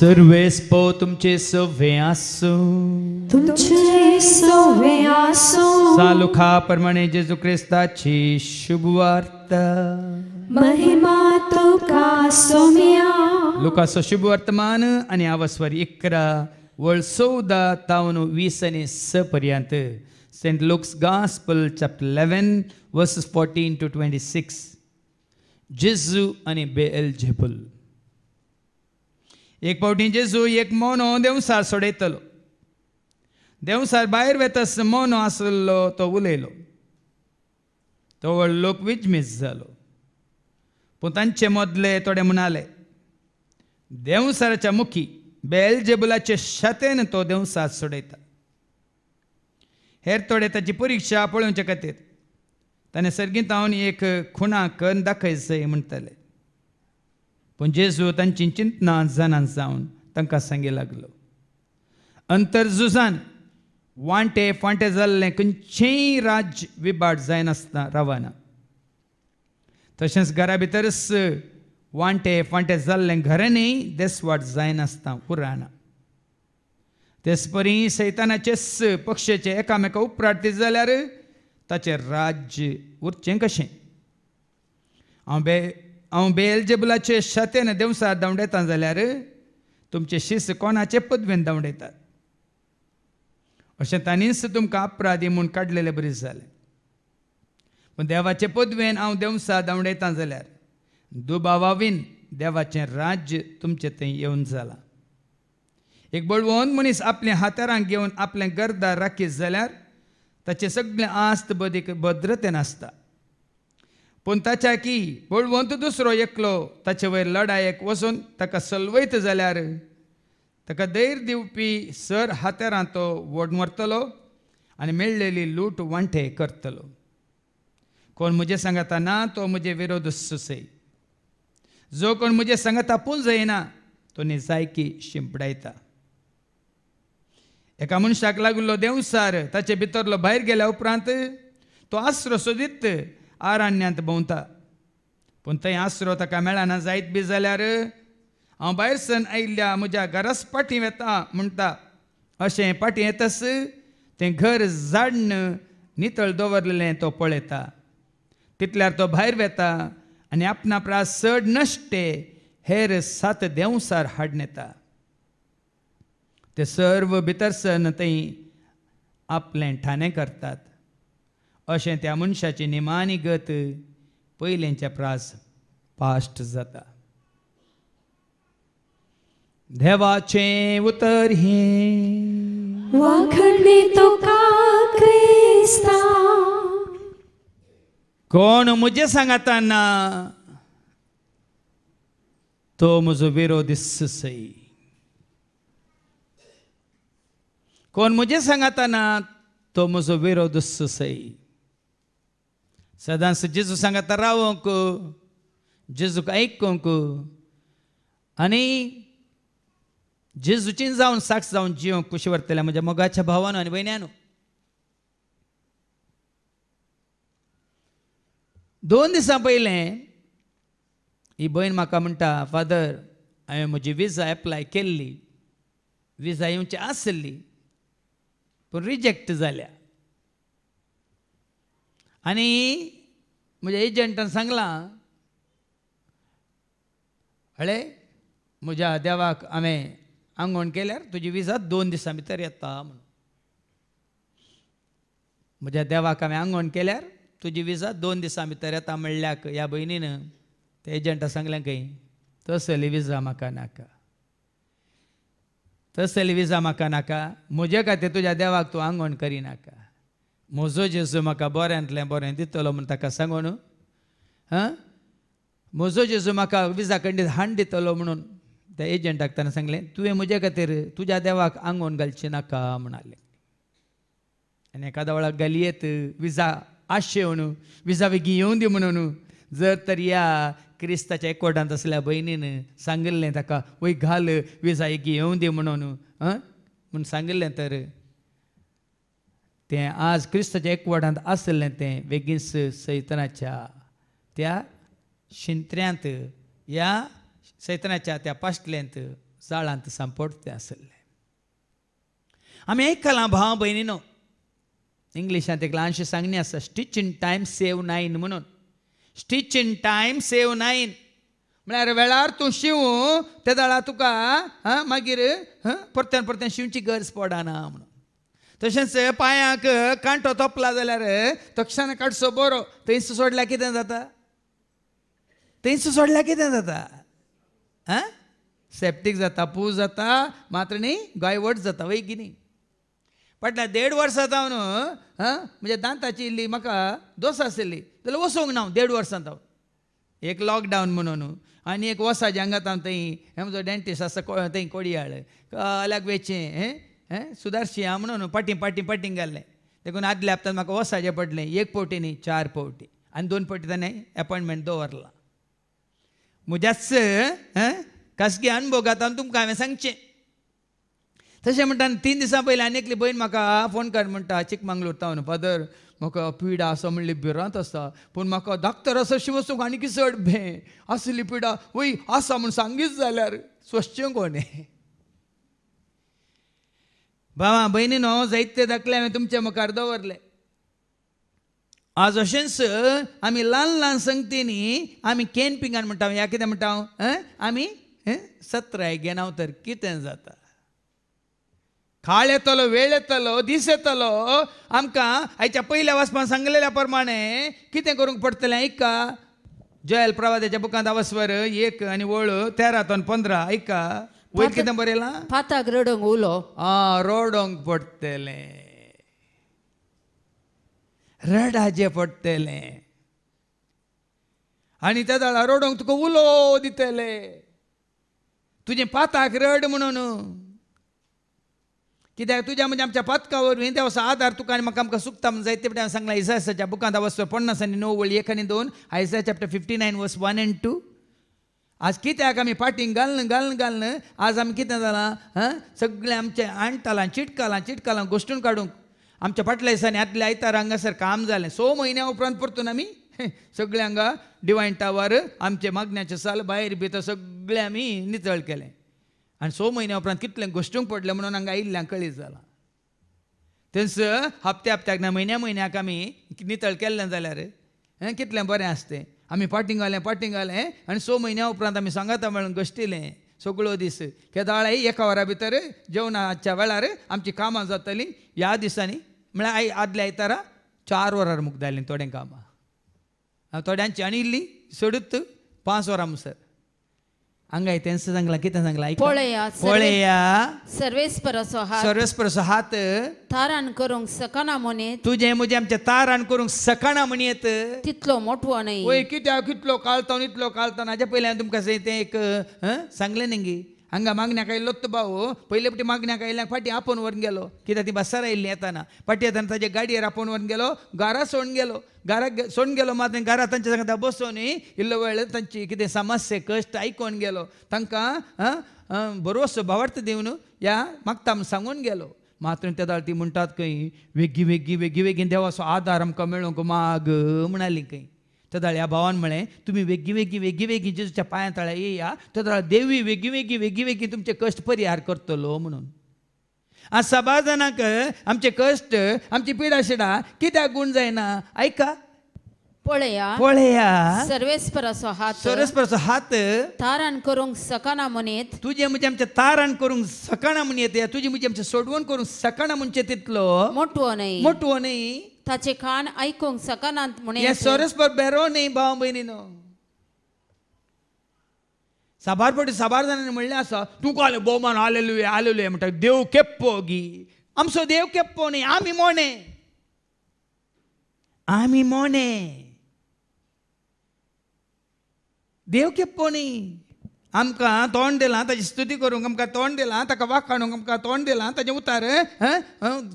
सर्वेस्पो तुमचे सवे आसो, तुमचे सवे आसो. सालुखा प्रमाणे जेजू ख्रिस्ताची शुभवार्ता. महिमा तुका सोम्या. लुकाचो शुभ वर्तमान आणि आवस्वारी 11 वळ 14 तावन 20 आणि 6 पर्यंत. Saint Luke's Gospel chapter 11 verses 14 to 26. जेजू आणि बेएल्झेबूल. एक फावटी जेजू एक मोनो देंवसार सोडयतलो. देंवसार भायर वेतस मोनो आसलो तो उलयलो. तो व्हड लोक विचमीत जालो. पूण तांचे मदले थोडे म्हणाले, देंवसाराच्या मुखी बेएल्झेबूलाचे शातेन तो देंवसार सोडयता. हेर थोडे ताची परीक्षा पळोवचे खातीर ताणें सर्गीत हांव एक खुणा करून दाखय म्हणटाले. पूण जेजू तांची चिंतना जाणां जावन तांकां सांगूंक लागलो, अंतरजुजान वांटे फांटे जाल्लें खंयचेंय राज्य विभाट जायनासतना रावना. तशेंच घरा भितरच वांटे फांटे जाल्लें घरानय देसवाट जायनासतना उरना. तेच परी सैतानाचे पक्षाचे एकामेका उपरार्थी जाल्यार ताचें राज्य उरचें कशें. हांव बेएल्झेबूलाचे शातेन देंवसार धांवडयता जाल्यार तुमचे शिश्य कोणाचे पदवेन धांवडयतात. अशें तांणीच तुमकां अपराधी म्हूण काडलेलें बरें जालें. पूण देवाचे पदवेन हांव देंवसार धांवडयता जाल्यार दुबावावीन देवाचें राज्य तुमचे थंय येवन जालां. एक बळवंत मनीस आपल्या हातारांत घेवन आपलें घरदार राखीत जाल्यार ताचें सगळें आस्त भद्रतेन आसता. पूण ताच्या की बळवंत दुसरो एकलो ताचे वयर लढायेक वचून ताका सलवयत जाल्यार ताका धैर्य दिवपी सर हातेरां तो ओडून व्हरतलो आनी मेळ्ळेली लूट वांटे करतलो. कोण म्हजे सांगाता ना तो म्हजे विरोध सुसय. जो कोण म्हजे सांगाता पूल जायना तो निजायकी शिंपडायता. एका मनशाक लागलो देंवसार ताचे भितरलो भायर गेल्या उपरांत तो आसरो सोदीत आरण्यांत भोंवता. पूण थंय आसरो ताका मेळना जायत बी जाल्यार हांव भायर सन आयिल्ल्या म्हज्या घराच फाटीं वेता म्हणटा. अशें फाटीं येतस तें घर झाडन नितळ दवरलेलें तो पळयता. तितल्यार तो भायर वेता आनी आपणा प्रास चड नश्टे हेर 7 देंवसार हाडून येता. ते सर्व भितर सन थंय आपलें ठाणें करतात. अशें त्या मनशाची निमाणी गत पयलेंच्या प्रास पाश्ट जाता. देवाचें उतर हें वाखडणी तुका क्रिस्ता. कोण म्हजें सांगाता ना तो म्हजो विरोधी सुसय. कोण म्हजें सांगाता ना तो म्हजो विरोध सुसय. सदांच जेजू सांगाता रावोंक, जेजूक आयकूंक आनी जेजूचीं जावन साक्ष जावन जिवंक कुशी व्हरतल्या म्हज्या मोगाच्या भावानो आनी भयण्यांनो. 2 दिसां पयलें ही भयण म्हाका म्हणटा, फादर हांवें म्हजी विजा एप्लाय केल्ली, विजा येवची आसली पूण रिजेक्ट जाल्या. आनी म्हज्या एजंटान सांगलां, हळे म्हज्या देवाक हांवें आंगवण केल्यार तुजी विजा 2 दिसां भितर येता म्हणून. म्हज्या देवाक हांवें आंगवण केल्यार तुजी विजा 2 दिसां भितर येता म्हणल्याक ह्या भयणीन त्या एजंटा सांगलें खंय, तसली विजा म्हाका नाका, तसली विजा म्हाका नाका. म्हजे खातीर तुज्या देवाक तूं आंगवण करिनाका. म्हजो जेजू म्हाका बऱ्यांतलें बरें दितलो म्हूण ताका सांगून म्हजो जेजू म्हाका विजा खंडीत हाडून दितलो म्हणून त्या एजंटाक ताणें सांगलें, तुवें म्हजे खातीर तुज्या देवाक आंगवण घालची नाका म्हणालें. आनी एकाद्या वेळाक घालयेत विजा आशे म्हणून, विजा बेगीन येवं दी म्हणून. जर तर ह्या क्रिस्ताच्या एकवटांत असल्या भयणीन सांगिल्लें ताका वय घाल विजा बेगीन येवं दी म्हणून सांगिल्लें तर तें आज क्रिस्ताच्या एकवटांत आसलें तें बेगीनच सैतानाच्या त्या शिंत्र्यांत, ह्या सैतानाच्या त्या पाश्टल्यांत जाळांत सांपडते आसले. आमी आयकलां भाव भयणीनो, इंग्लिशांत एक ल्हानशें सांगणी आसा, स्टिच इन टायम सेव 9 म्हणून. स्टिच इन टायम सेव 9 म्हळ्यार वेळार तूं शिंव त्या दाळा तुका मागीर परत्यान परत्यान शिंवची गरज पडना म्हणून. तशेंच पांयाक कांटो तोपला जाल्यार तो क्षण काडचो बरो, थंयच सोडल्यार कितें जाता? थंयच सोडल्यार कितें जाता? सेप्टीक जाता, पू जाता, मात्र न्ही गायवट जाता, वय की न्ही. फाटल्या 1.5 वर्सां जावन म्हणजे दांताची इल्ली म्हाका दोस आशिल्ली जाल्यार वसोंक ना 1.5 वर्सां जावन. एक लॉकडावन म्हणून आनी एक वसाचे हांगात हांव थंय म्हजो डेंटिस्ट आसा थंय कोडयाळ अलग वेचें सुदारशी हांव म्हणून पाटींग घाल्लें. देखून आदल्या हप्त्यान म्हाका वसाचें पडलें, 1 फावटी न्ही 4 फावटी, आनी 2 फावटी ताणें एपॉयंटमेंट दवरला. म्हज्याच खासगी अनुभव तुमकां हांवें सांगचें. तशें म्हणटा 3 दिसां पयलीं आनी एकली भयण म्हाका फोन कर म्हणटा चिकमंगळूर तावन, फादर म्हाका पिडा आसा म्हणली भिरांत आसा, पूण म्हाका डाक्टर आसा शिवसूंक आनी चड भंय असली पिडा वय आसा म्हूण सांगीत जाल्यार सोंसचें कोणें. भावा भयणीनो, जायते दाखले हांवें तुमच्या मुखार दवरले. आज अशेंच आमी ल्हान ल्हान संगतींनी आमी कॅम्पिंगान म्हणटा, ह्या कितें म्हणटा आमी सत्राय घेनाव तर कितें जाता? काळ येतलो, वेळ येतलो, दीस येतलो, आमकां हाच्या पयल्या वचपान सांगलेल्या प्रमाणे कितें करूंक पडटलें ऐका. जोएल प्रवादाच्या बुकांत आवस्वर 1 आनी वळ 13-15 ऐका. वयर कितें बरयलां? पाताक रडोंक उलो. रडोंक पडटलें, रडाचें पडटलें, आनी त्या दाळा रडोंक तुका उलो दितले. तुजें पाताक रड म्हणून, कित्याक तुज्या म्हणजे आमच्या पातका वरवीं त्या असो आदार तुका आनी म्हाका आमकां सुकता म्हणून जायते फावटी हांवें सांगलां. इसायाच्या बुकांत आवस्वर 50 आनी 9 वळी 1 आनी 2, आयसाया चॅप्टर 59 वर्स 1 and 2. आज कित्याक आमी पाटींग घालन आज आमी कितें जालां सगळें आमचें आणटालां चिटकालां गोश्टून काडूंक. आमच्या फाटल्या दिसांनी आदल्या आयतार हांगासर काम जालें. 6 म्हयन्या उपरांत परतून आमी सगळें हांगा डिवायन टावर आमचे मागण्याचे साल भायर भितर सगळें आमी नितळ केलें. आनी 6 म्हयन्या उपरांत कितलें गोश्टूंक पडलें म्हणून हांगा आयिल्ल्यांक कळीत जालां. थंयच हप्त्याक ना म्हयन्याक आमी नितळ केल्लें जाल्यार कितलें बरें आसतें. आमी पाटींग घालें आनी 6 म्हयन्या उपरांत आमी सांगाता मेळून गोश्टिलें सगळो दीस. केदाळाय 1 वरा भितर जेवणाच्या वेळार आमची कामां जातलीं. ह्या दिसांनी म्हळ्यार आदल्या आयतारा 4 वरार मुक्तालीं थोड्यां कामां, थोड्यांची आनी इल्लीं सोडूत 5 वरां म्हणसर. हांगा तेंच सांगलां, कितें सांगलां? पळया सर्वेस्पराचो हात तारान करूंक सकना म्हणीत, तुजें म्हजें आमचें तारान करूंक सकना म्हणीत तितलो मोठो न्हय. वय कित्याक इतलो काळतां इतलो काळतां. हाज्या पयलीं हांवें तुमकां तें एक सांगलें न्ही गी. हांगा मागण्याक आयिल्लो तो भाव पयले फावटी मागण्याक आयिल्ल्याक फाटीं आपोवन व्हरून गेलो. कित्याक ती बसार आयिल्ली येताना फाटीं येताना ताजे गाडयेर आपोवन व्हरून गेलो. घरा सोडून गेलो मात घरा तांच्या सांगता बसोन इल्लो वेळ तांची कितें समस्या कश्ट आयकोन गेलो. तांकां बरोसो भावार्थ दिवन ह्या मागता म्हूण सांगून गेलो. मात्र त्या दाळ ती म्हणटात खंय वेगी देवाचो आदार आमकां मेळूंक माग म्हणाली खंय. त्या दाळ ह्या भावान म्हळें तुमी वेगी जेजूच्या पांया तळ्या येया. त्या दाळ देवी वेगी तुमचे कश्ट परिहार करतलो म्हणून. आज सभा जाणांक आमचे कश्ट आमची पिडा शिडा कित्याक गूण जायना ऐका. पळया सर्वेस्पराचो हात तारान करूंक सकना म्हणीत, तुजें म्हणजे आमच्या तारान करूंक सकना म्हण येते. तुजी म्हणजे आमच्या सोडवून करूंक सकना म्हणचे तितलो मोठवो न्हय. ताचे कान आयकूंक सकनात म्हणून हे सर्वेस्पर बेरो न्ही भाव भयणीनो. साबार जाणांनी म्हणलें आसा तुका भोवमान आलेलुया म्हणटा. देव केप्पो गी. आमचो देव केप्पो न्ही, आमी मोने. देव केप्पो न्ही. आमकां तोंड दिलां ताची स्तुती करूंक, आमकां तोंड दिलां ताका वाखाणूंक, आमकां तोंड दिलां ताचें उतार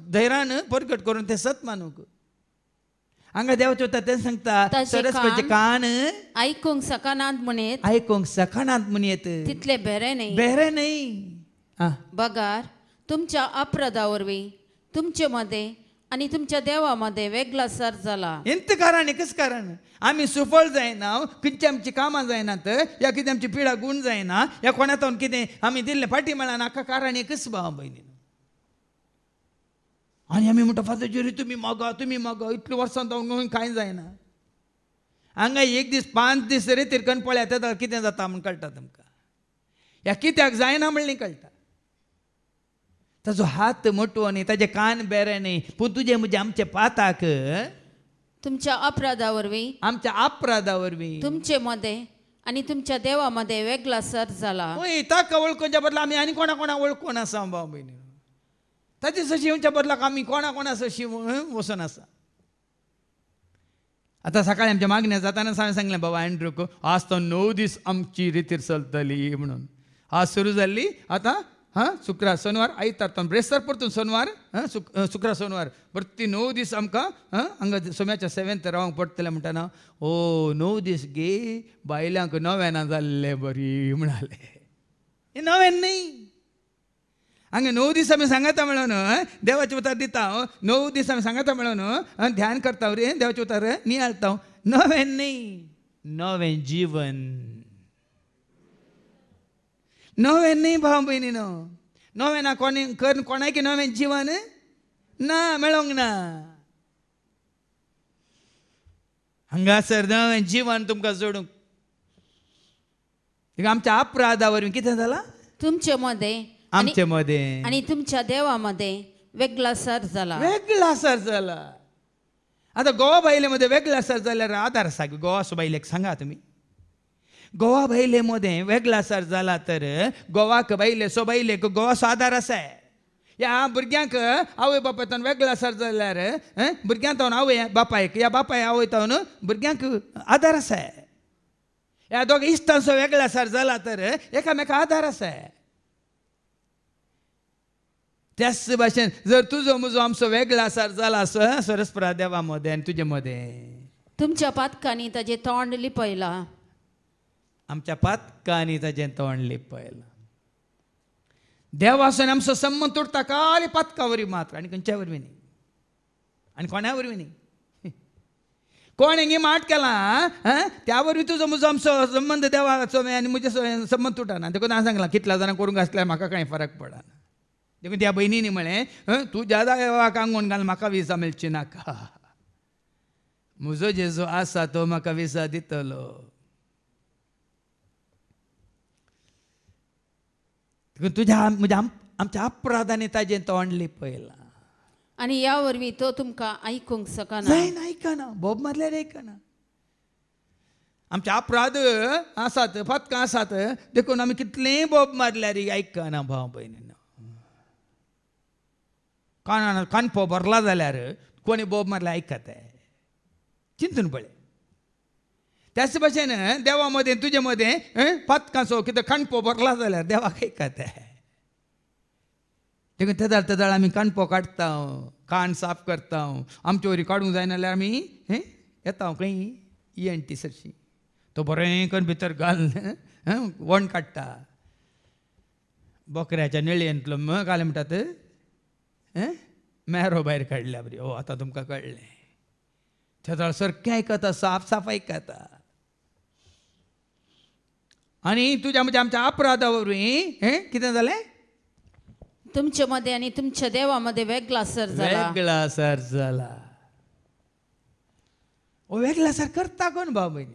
धैर्यान परगट करून तें सत मानूंक. हांगा देवाचें उतार तें सांगता सरस्वतीचे कान आयकूंक सकनात म्हणीत तितले बेरे न्हय. बगार तुमच्या अपराधा वरवीं तुमचे मध्ये आणि तुमच्या देवामध्ये वेगळा सर झाला. ಎಂತ कारण कस कारण आम्ही सुफळ जायना खंयची आमची कामां जायनात या कितें आमची पिढा गुण जायना या कोणातून कितें आमी दिल्ले फाटी मेळना नाका कारण कस भाव भयणी. आणि आमी म्हणटा फादर तुम्ही मागा इतल्या वर्सां जावन कांय जायना. हांगा एक दीस 5 दीस रे तिरकन पळयात येता कितें जाता म्हण कळटा तुमकां. ह्या कित्याक जायना म्हणलें कळटा. ताजो हात मोठो आनी ताजे कान बेरे न्ही पूण तुजे म्हणजे आमचे पाताक तुमच्या अपराधावरवी आमच्या अपराधा वरवीं तुमचे मध्ये आणि तुमच्या देवामध्ये वेगळा सर झाला. होय ताका वळखोवच्या बदला आमी आनी कोणा वळखून आसा भाव भयणी. ताचे सशी येवच्या बदलाक आमी कोणा सशी वचून आसा. आतां सकाळी आमच्या मागण्या जाताना हांवें सांगलें बाबा एंड्रूक आज तो 9 दीस आमची रितीर चलतली म्हणून. आज सुरू जाल्ली आतां शुक्रार शनिवार आयतार तो ब्रेस्तार परतून शनिवार शुक्रार शनिवार परती 9 दीस आमकां हांगा सोम्याच्या सेवेंत रावंक पडटलें म्हणटाना 9 दीस गे बायलांक नव्याना जाल्ले बरी म्हणाले. हे नव्यान न्ही हांगा 9 दीस आमी सांगता म्हणून देवाचे उतार दिता 9 दीस आमी सांगता म्हणून ध्यान करता रे देवाचे उतार नियाळता नव्यान न्ही नवें जीवन नवें न्ही भाव भयणीनो. नवें ना कोणाक नवें जीवन ना मेळोंक ना. हांगासर नवें जीवन तुमकां जोडूंक आमच्या अपराधा वरवीं कितें जाला तुमचे मध्ये आमचे मध्ये आणि तुमच्या देवामध्ये वेगळा सर झाला. वेगळा सर जाला. आता गोवा बायले मध्ये वेगळा सर जाल्यार आधार आसा गोवा बायलेक सांगा तुम्ही. गोवा बायले मध्ये वेगळा सर जाला तर गोवाक बायले बायलेक गोवाचो आधार आसा. ह्या भुरग्यांक आवय बापायतान वेगळा सर जाल्यार भुरग्यांतावन आवय बापायक या बापाय आवयतावन भुरग्यांक आधार आसा. ह्या दोगां इश्टांचो वेगळा सर जाला तर एकामेका आधार आसा. त्याच भाशेन जर तुजो म्हजो आमचो वेगळा सर जाला सरस्परा देवा मध्ये आनी तुजे मध्ये तुमच्या पातकांनी ताजे तोंड लिपयला. आमच्या पातकांनी ताजें तोंड लिपयलां. देवासून आमचो संबंध तुटता खाली पातका वरवीं मात्र आनी खंयच्या वरवीं न्ही आनी कोण्या वरवीं न्ही. कोण हिंगी माट केला त्या वरवीं तुजो म्हजो आमचो संबंध देवाचो आनी म्हजे संबंध तुटना. देखून हांवें सांगलां कितल्या जाणां करूंक आसल्यार म्हाका कांय फरक पडना. देखून त्या भयणीनी म्हळें तूं ज्यादा देवाक आंगोन घाल म्हाका विसा मेळची नाका. म्हजो जेजो आसा तो म्हाका विसा दितलो. तुझ्या म्हणजे आमच्या अपराधाने ताजें तोंड लिपयलां. आणि या वरवीं तो तुमकां आयकूंक शकना. जायना आयकना बोब मारल्यार आयकना. आमचे अपराध आसात फतकां आसात देखून आमी कितलेंय बोब मारल्यार आयकना भाव भयणीनो. कानपो भरला जाल्यार कोणी बोब मारल्यार आयकता चिंतून पळय. त्याच भाशेन देवा मध्ये तुजे मध्ये पातकांचो कितें काणपो भरला जाल्यार देवाक आयकता. देखून तेदाळ आमी काणपो काडटा कान साफ करता. आमचे वरी काडूंक जायना जाल्यार आमी येता खंय ENT सरशी तो बरें करून भितर घाल वण काडटा. बोकऱ्याच्या निळयेंतलो घाले म्हणटात मेरो भायर काडल्या बरी. आतां तुमकां कळ्ळें. तेदाळ सारकें आयकता साफ साफ आयकता. आणि तुझ्या म्हणजे आमच्या अपराधा वरवीं कितें जालें तुमचे मध्ये आणि तुमच्या देवामध्ये वेगळा सर झाला. वेगळा सर जाला. वेगळा सर करता कोण भाव भयणी.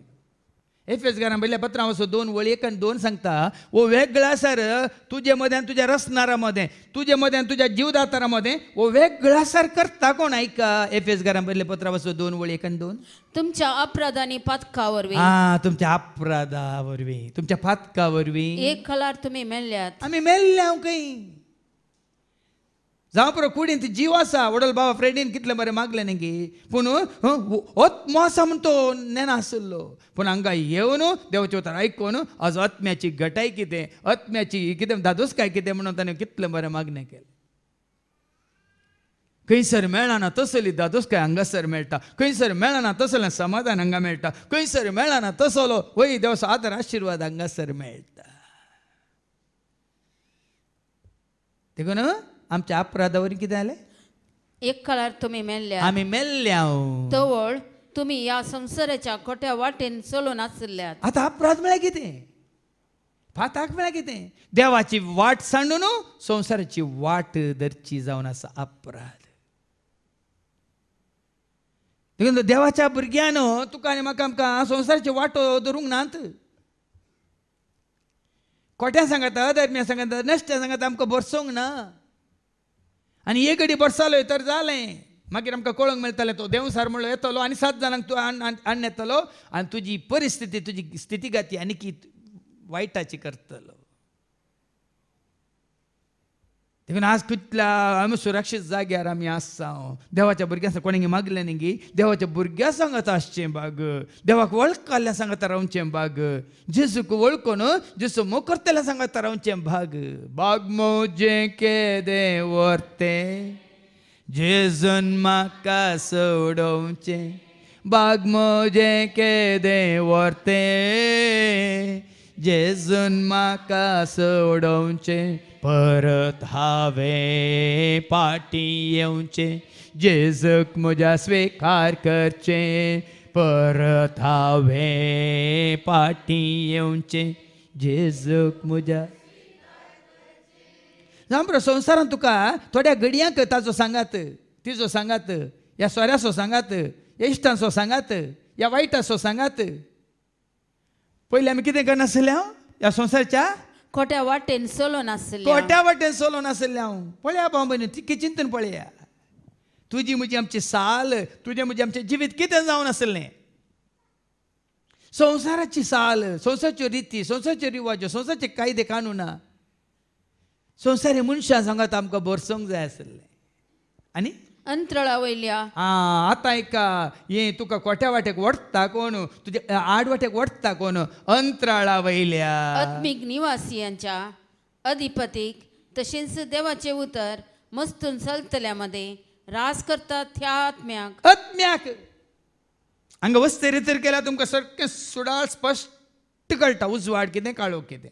एफेसकारां पहिल्या पत्रां वचो 2 वळी 1 आनी 2 सांगता वो वेगळा सर तुजे मध्ये आनी तुज्या रसनारा मध्ये तुजे मध्ये आनी तुज्या जीवदातारा मध्ये वो वेगळा सर करता कोण ऐका. एफेसकारां पहिल्या पत्रां वचो 2 वळी 1 आनी 2 तुमच्या अपराधांनी पातका वरवीं तुमच्या अपराधा वरवीं तुमच्या पातका वरवीं एक खलार तुम्ही मेल्ल्यात. आमी मेल्ल्या खंय जावं पुरो कुडींत जीव आसा. वडल बाबा फ्रेंडीन कितलें बरें मागलें न्ही गे पूण आत्मो आसा म्हूण तो नेना आसलो. पूण हांगा येवन देवाचे उतार आयकून आज आत्म्याची घटाय कितें आत्म्याची कितें दादोसकाय कितें म्हणून ताणें कितलें बरें मागणें केलें. खंयसर मेळना तसली दादोसकाय हांगासर मेळटा. खंयसर मेळना तसलें समाधान हांगा मेळटा. खंयसर मेळना तसलो वय देवाचो आदर आशिर्वाद हांगासर मेळटा. देखून आमच्या अपराधा वरवीं कितें जालें एक काळार तुम्ही मेल्ल्या आमी मेल्ल्या तवळ तुम्ही ह्या संसाराच्या खोट्या वाटेन चलून आसल्यात. आता अपराध म्हळ्यार कितें फाताक म्हळ्यार कितें देवाची वाट सांडून संसाराची वाट धरची जावन आसा अपराध. देखून देवाच्या भुरग्यान तुका आनी म्हाका आमकां संसाराची वाटो धरूंक नात. खोट्या सांगाता अधर्म्या सांगाता नश्ट सांगाता आमकां बरसोंक ना. आनी एक घडी बरसालोय तर जालें मागीर आमकां कळोवंक मेळटलें तो देवसार म्हणलो येतलो आनी 7 जाणांक तूं आण येतलो आनी तुजी परिस्थिती तुजी स्थितीगती आनी वायटाची करतलो. देखून आज कितल्या आमी सुरक्षीत जाग्यार आमी आसा. देवाच्या भुरग्यां कोणी मागलें न्ही गी देवाच्या भुरग्यां सांगत आसचें बाग. देवाक वळखल्या सांगता रावचें बाग. जेजूक वळखून जेजू मोकरतेल्या सांगता रावचें बाग. बाग मोजें केदें व्हरतें जेजून म्हाका सोडोवचें. बाग मोजें केदें व्हरतें जेजून म्हाका सोडोवचें. परत हांवें फाटी येवचें जेजूक म्हज्या स्विकार करचें. परत हांवें फाटी येवचें जेजूक म्हज्या जांबरो संवसारांत तुका थोड्या घडयांक ताचो सांगात तिजो सांगात ह्या सोऱ्याचो सांगात ह्या इश्टांचो सांगात ह्या वायटाचो सांगात. पयलीं आमी कितें करनासले ह्या संवसाराच्या खोट्या वाटेन चलून आसल्या. खोट्या वाटेन चलोवन आसले हांव. पळया भाव भयणी ती चिंतून पळया. तुजी म्हजी आमची साल तुजें म्हजें आमचें जिवीत कितें जावन आसलें. संवसाराची साल संवसाराच्यो रिती संवसाराच्यो रिवाज्यो संवसाराचे कायदे कानुना संवसारी मनशां सांगात आमकां बरसोंक जाय आसलें. आनी अंतराळा वयल्या आतां एका हें तुका खोट्या वाटेक वडटा कोण तुजे आड वाटेक वडटा कोण अंतराळा वयल्या आत्मीक निवासियांच्या अधिपतीक तशेंच देवाचे उतर मस्तून चलतल्या मध्ये रास करतात ह्या आत्म्याक हांगा वस्ते रितर केल्यार तुमकां सारकें सुडाळ स्पश्ट कळटा उजवाड कितें काळोख कितें.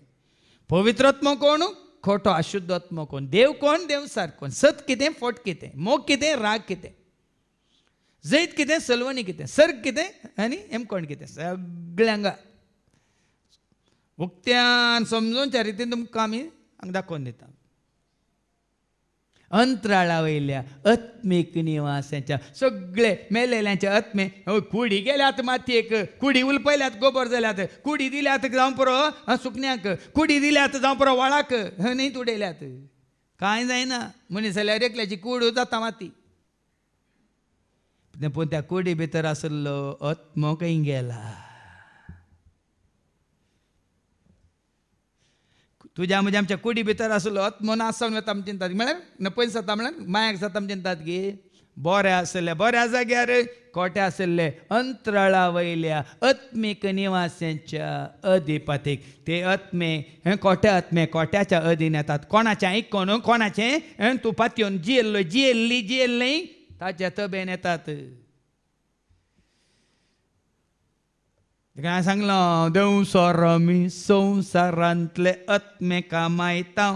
पवित्र आत्मो कोण खोटो अशुद्ध आत्मो कोण देव कोण देवसार कोण सत कितें फोट कितें मोग कितें राग कितें जैत कितें सलवणी कितें सर्ग कितें आनी हेमकोण कितें सगळ्यांक उक्त्यान समजोवच्या रितीन तुमकां आमी हांगा दाखोवन दिता. अंतराळा वयल्या आत्मीक निवासांच्या सगळे मेलेल्यांचे आत्मे कुडी गेल्यात मातयेक कुडी उलपयल्यात गोबर जाल्यात कुडी दिल्यात जावं पुरो सुकण्याक कुडी दिल्यात जावं पुरो वळाक न्हंयत उडयल्यात कांय जायना. मनीस जाल्यार एकल्याची कूड जाता माती. पूण त्या कुडी भितर आसलो आत्मो खंय गेला. तुज्या म्हणजे आमच्या कुडी भितर आसलो आत्मो नासवन वता आमी चिंतात म्हळ्यार नपयस जाता म्हळ्यार मायाक जाता आमी चिंतात की बरे आसले बऱ्या जाग्यार खोटे आसले अंतराळा वयल्या आत्मीक निवासांच्या अधिपतीक ते आत्मे खोटे आत्मे खोट्याच्या अधीन येतात. कोणाचें आयकोन कोणाचें तूं पातयेवन जियेल्ली ताच्या तबेन येतात. काय सांगलो देवसोर आमी संवसारांतले आत्मे कामायता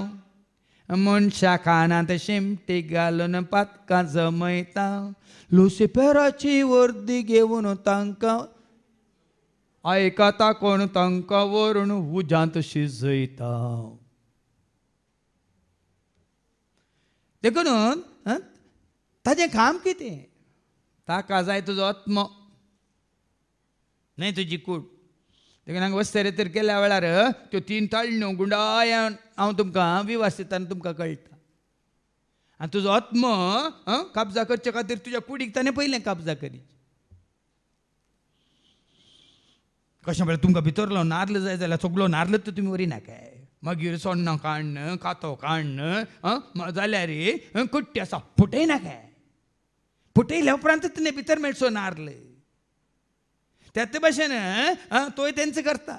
मनशा कानांत शिमटी घालून पातकां जमयता लुसिफेराची वर्दी घेवन तांकां आयकता कोण तांकां व्हरून उजांत शिजयता. देखून ताजें काम कितें ताका जाय तुजो आत्मो न्हय तुजी कूड. देखून हांगा वस्ते रितर केल्या वेळार त्यो 3 ताळण्यो गुंडायान हांव तुमकां विवासितान तुमकां कळटा. आनी तुजो आत्मो काबजा करचे खातीर तुज्या कुडीक ताणें पयलें काबजा करी. कशें म्हळ्यार तुमकां भितरलो नाल्ल जाय जाल्यार सगळो नाल्ल तर तुमी व्हरिना काय. मागीर सोण्णां काडन कातो काडन जाल्यार कुट्टी आसा फुटयना काय. फुटयल्या उपरांत ताणें भितर मेळचो नाल्ल. त्याच भाशेन तोय तेंच करता.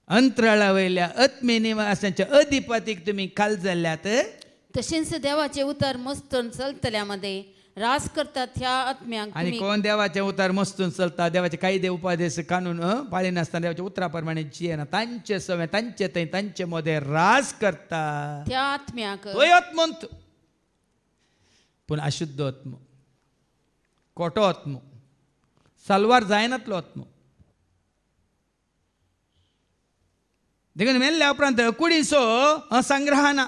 अंतराळा वयल्या आत्मे निवासांच्या अधिपतीक तुमी खाल जाल्यात तशेंच देवाचे उतर मस्तून चलतल्या मध्ये रास करतात ह्या आत्म्याक. आनी कोण देवाचे उतार मस्तून चलता देवाचे कायदे उपादेश कानून पाळिनासतना देवाच्या उतरा प्रमाणे जियेना तांचे सवे तांचे थंय तांचे मध्ये रास करता त्या आत्म्याक तोय आत्मंत पूण अशुद्ध आत्मो, खोटो आत्मो, सलवार जायनातलो आत्मो. देखून मेल्ल्या उपरांत कुडीचो संग्रहना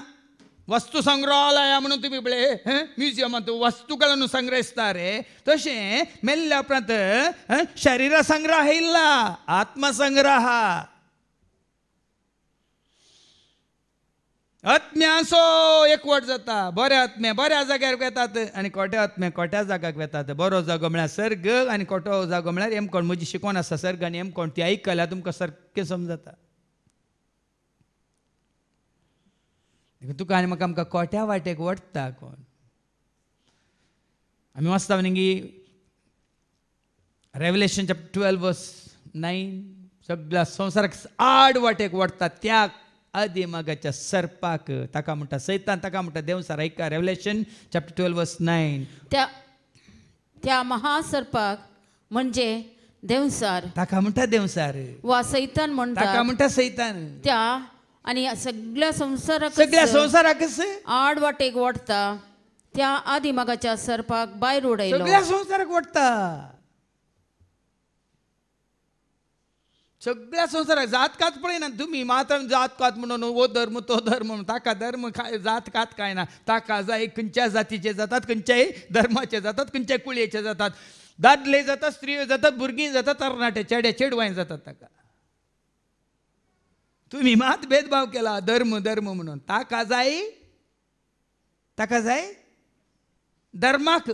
वस्तू संग्रहालय म्हणून तुम्ही बळे म्युझियमांत वस्तूಗಳನ್ನು संग्रहिस्तारे तशें मेल्ल्या उपरांत शरीर संग्रह इल्ला, आत्मसंग्रह. आत्म्याचो एकवट जाता. बरे आत्मे बऱ्या जाग्यार वेतात आनी खोटे आत्मे खोट्या जाग्याक वेतात. बरो जागो म्हळ्यार सर्ग आनी खोटो जागो म्हळ्यार एमकोण. म्हजी शिकवण आसा सर्ग आनी एमकोण, ती आयकल्यार तुमकां सारकें समजता. तुका आनी म्हाका आमकां खोट्या वाटेक वडटा कोण. आमी वाचता न्ही रेवलेशन चॅप्टर 12:9 सगळ्या संवसाराक आड वाटेक वडटा त्या आदिमागाच्या सर्पाक. ताका म्हणटा सैतान, ताका म्हणटा देवसार. ऐका रेवलेशन चॅप्टर 12:9. त्या महासर्पाक म्हणजे देवसार ताका म्हणटा देवसार वा सैतान म्हणटा. ताका म्हणटा सैतान. त्या आणि सगळ्या संवसाराक आड वाटेक वडटा त्या आदिमागाच्या सर्पाक भायर उडयलो. सगळ्या संवसाराक वडटा. सगळ्या संवसाराक जात कात पळयना तुमी. मात जात कात म्हणून वो धर्म तो धर्म म्हणून. ताका धर्म जात कात काय ना. ताका जाय खंयच्या जातीचे जातात, खंयच्याय धर्माचे जातात, खंयच्याय कुळयेचे जातात. दादले जातात, स्त्रियो जातात, भुरगीं जातात, तरणाटे चेडे चेडवाय जातात. ताका तुम्ही मात भेदभाव केला धर्म धर्म म्हणून. ताका जाय धर्माक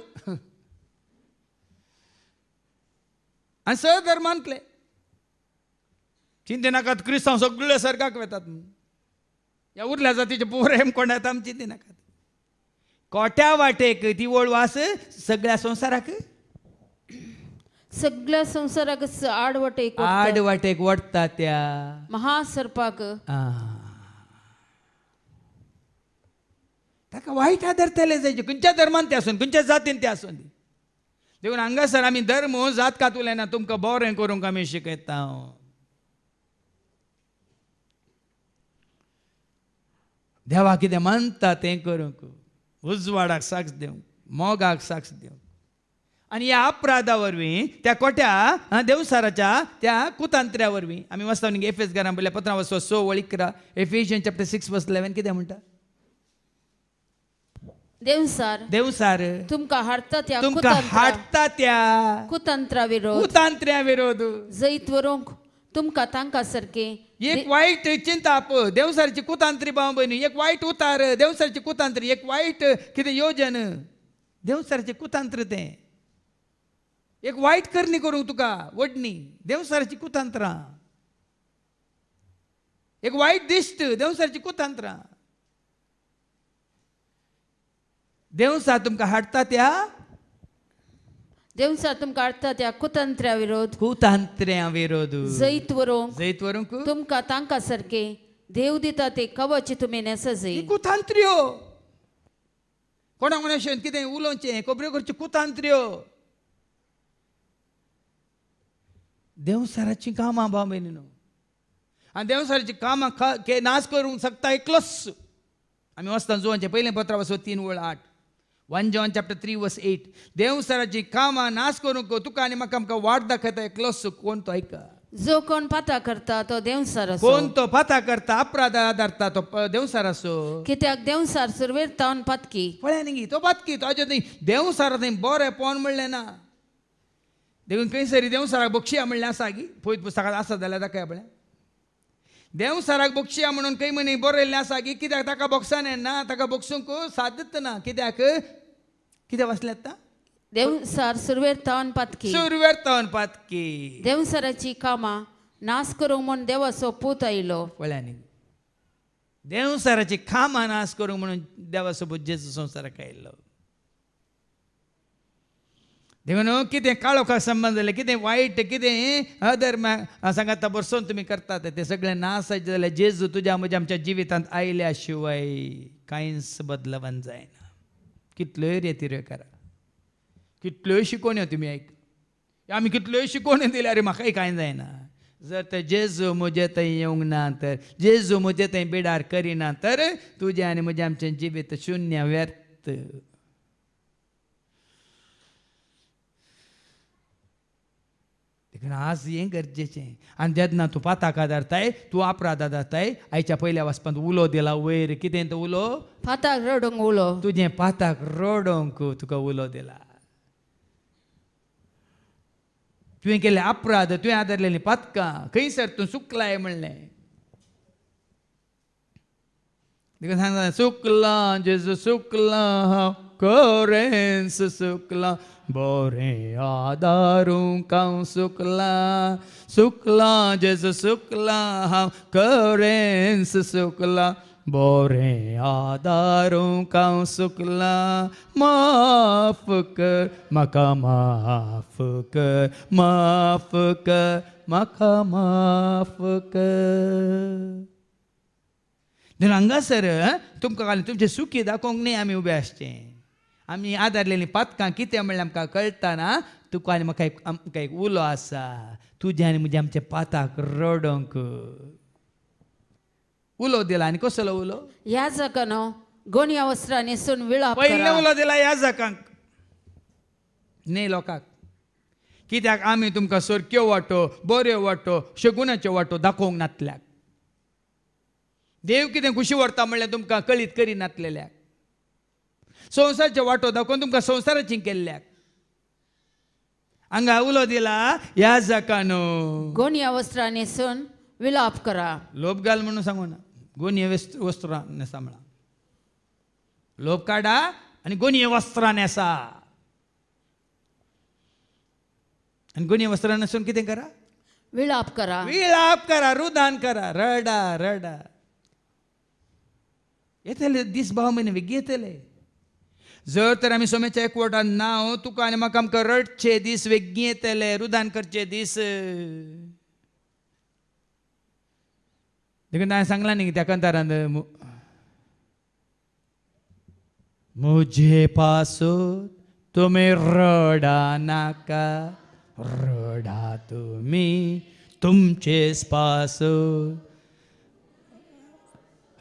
आनी धर्मांतले. चिंते नाकात क्रिस्तांव सगळे सर्गाक वेतात. ह्या उरल्या जातीचे पोरेम कोण येता आमी चिंते नाकात. खोट्या वाटेक ती वळवास सगळ्या संवसाराक आड वाटेक वडटा त्या महासर्पाक. ताका वायट आदरतले जायचे खंयच्या धर्मान ते आसून, खंयच्या जातीन ते आसून. देखून हांगासर आमी धर्म जात कात उलयना, तुमकां बरें करूंक आमी शिकयता. देवा कितें मानता तें करूंक, उजवाडाक साक्ष दिवंक, मोगाक साक्ष दिवंक. आनी ह्या अपराधा वरवीं त्या खोट्या देवसाराच्या त्या कुतांत्र्या वरवीं आमी वाचता न्ही एफेसकारां बरयल्या पत्रां 6:11 एफिशियन्स चॅप्टर 6:11 कितें म्हणटा. देवसार तुमकां हाडटा त्या कुतंत्र्या विरोध जैत व्हरूंक तुमकां तांकां सारके. एक वायट चिंता पळय देवसारची कुतांत्री भाव भयणी. एक वायट उतार देवसारची कुतांत्री. एक वायट कितें योजन देवसारचे कुतांत्र. तें एक वायट करणी करूंक तुका वडणी देवसारची कुतांत्रां. एक वायट दिश्ट देवसारची कुतांत्रां. देवसार तुमकां हाडटा त्या कुतंत्र्या विरोध जैत व्हरूंक तुमकां तांकां सारके देव दिता ते कवच तुमी नेसजे. कुतांत्र्यो कोणाक म्हणून कितें उलोवचें खबऱ्यो करच्यो कुतांत्र्यो. देवसाराची कामां भाव भयणीनो. आनी देवसाराची कामां नाश करूंक शकता एकलोच. आमी वाचता जोवांचें पयलें पत्र 3:8 1 John chapter 3:8. देवसाराची कामां नाश करूंक तुका आनी म्हाका आमकां वाट दाखयता एकलोच. कोण तो ऐका. जो कोण पाता करता तो देवसार असो. कोण तो पाता करता अपराध आदारता तो देवसार असो. कित्याक देवसार सुरवेर तावन पातकी. पळय न्ही तो पातकी ताजे थंय देवसार थंय बरें पोवन म्हणलें ना. देखून खंय सरी देवसाराक बक्षिया म्हणलें आसा गी पळयत पुस्तकांत आसा जाल्यार दाखया पळय. देवसाराक बक्षिया म्हणून खंय म्हणी बरयल्लें आसा गी. कित्याक ताका बक्षान येना, ताका बक्षूंक सादत ना. कित्याक कितें वाचलें आतां. देवसार सुरवेर तावन पातकी. देवसाराची कामां नाश करूंक म्हूण देवाचो पूत आयलो. पळय न्ही देवसाराची कामां नाश करूंक म्हणून देवाचो पूत जेजू संवसाराक आयिल्लो. देखून कितें काळोखाक संबंद जालें, कितें वायट, कितें अधर्म सांगाता बरसोन तुमी करतात ते सगळें नाश जायचे जाल्यार जेजू तुज्या म्हज्या आमच्या जिवितांत आयल्या शिवाय कांयच बदलवण जायना. कितल्योय रेती करा, कितल्योय शिकोवण्यो तुमी आयक. आमी कितल्योय शिकोवण्यो दिल्यार म्हाकाय कांय जायना. जर तर जेजू म्हजे थंय येवंक ना तर, जेजू म्हजे थंय बिडार करिना तर तुजें आनी म्हजें आमचें जिवीत शुन्य व्यर्थ. देखून आज हें गरजेचें आनी जेन्ना तूं पाताक आदारताय तूं अपराध आदारताय आयच्या पयल्या वचपांत उलो दिला वयर कितें तो उलो पाताक रडोंक उलो तुजें पाताक रडोंक तुका उलो दिला तुवें केले अपराध तुवें आदारलेलीं पातकां खंयसर तूं चुकलाय म्हणलें देखून सांगता चुकलां जेजू चुकलां खरेंच चुकलां बरें आदारूंक हांव चुकलां चुकलां जेजू चुकलां हांव खरेंच चुकलां बरें आदारूंक हांव चुकलां माफ कर म्हाका माफ कर म्हाका माफ कर देखून हांगासर तुमकां घालून तुमचें सुखी दाखोवंक न्ही आमी उबे आसचें आमी आदारलेलीं पातकां कितें म्हणल्यार आमकां कळटना तुका आनी म्हाका एक उलो आसा तुजें आनी म्हजें आमच्या पाताक रडोंक उलो दिला आनी कसलो उलो याजकानो गोनिया वस्त्रां न्हेसून विळाप पयले करा उलो दिला याजकांक न्ही लोकांक कित्याक आमी तुमकां सरक्यो वाटो बऱ्यो वाटो शगुनाच्यो वाटो दाखोवंक नातल्याक देव कितें खुशी व्हरता म्हणल्यार तुमकां कळीत करिनातलेल्याक संवसाराचो वाटो दाखोवन तुमकां संवसाराची केल्ल्याक हांगा उलो दिला याजकानो गोनिया वस्त्रां न्हेसून विळाप करा लोभ घाल म्हणून सांगू ना गोनिये वस्त्रां न्हेसा म्हणा लोभ काडा आनी गोनिये वस्त्रां न्हेसा आनी गोनिये वस्त्रां न्हेसून कितें करा विळाप करा रुदान करा रडा रडा येतले दीस भाव म्हयने वेगळी येतले जर तर आमी सोम्याच्या एकवटान नाव तुका आनी म्हाका आमकां रडचे दीस वेगळी येतले रुदान करचे दीस देखून हांवें सांगलां न्ही त्या कंतारांत मुझे पासून तुमी रडा नाका रडा तुमी तुमचेच पासून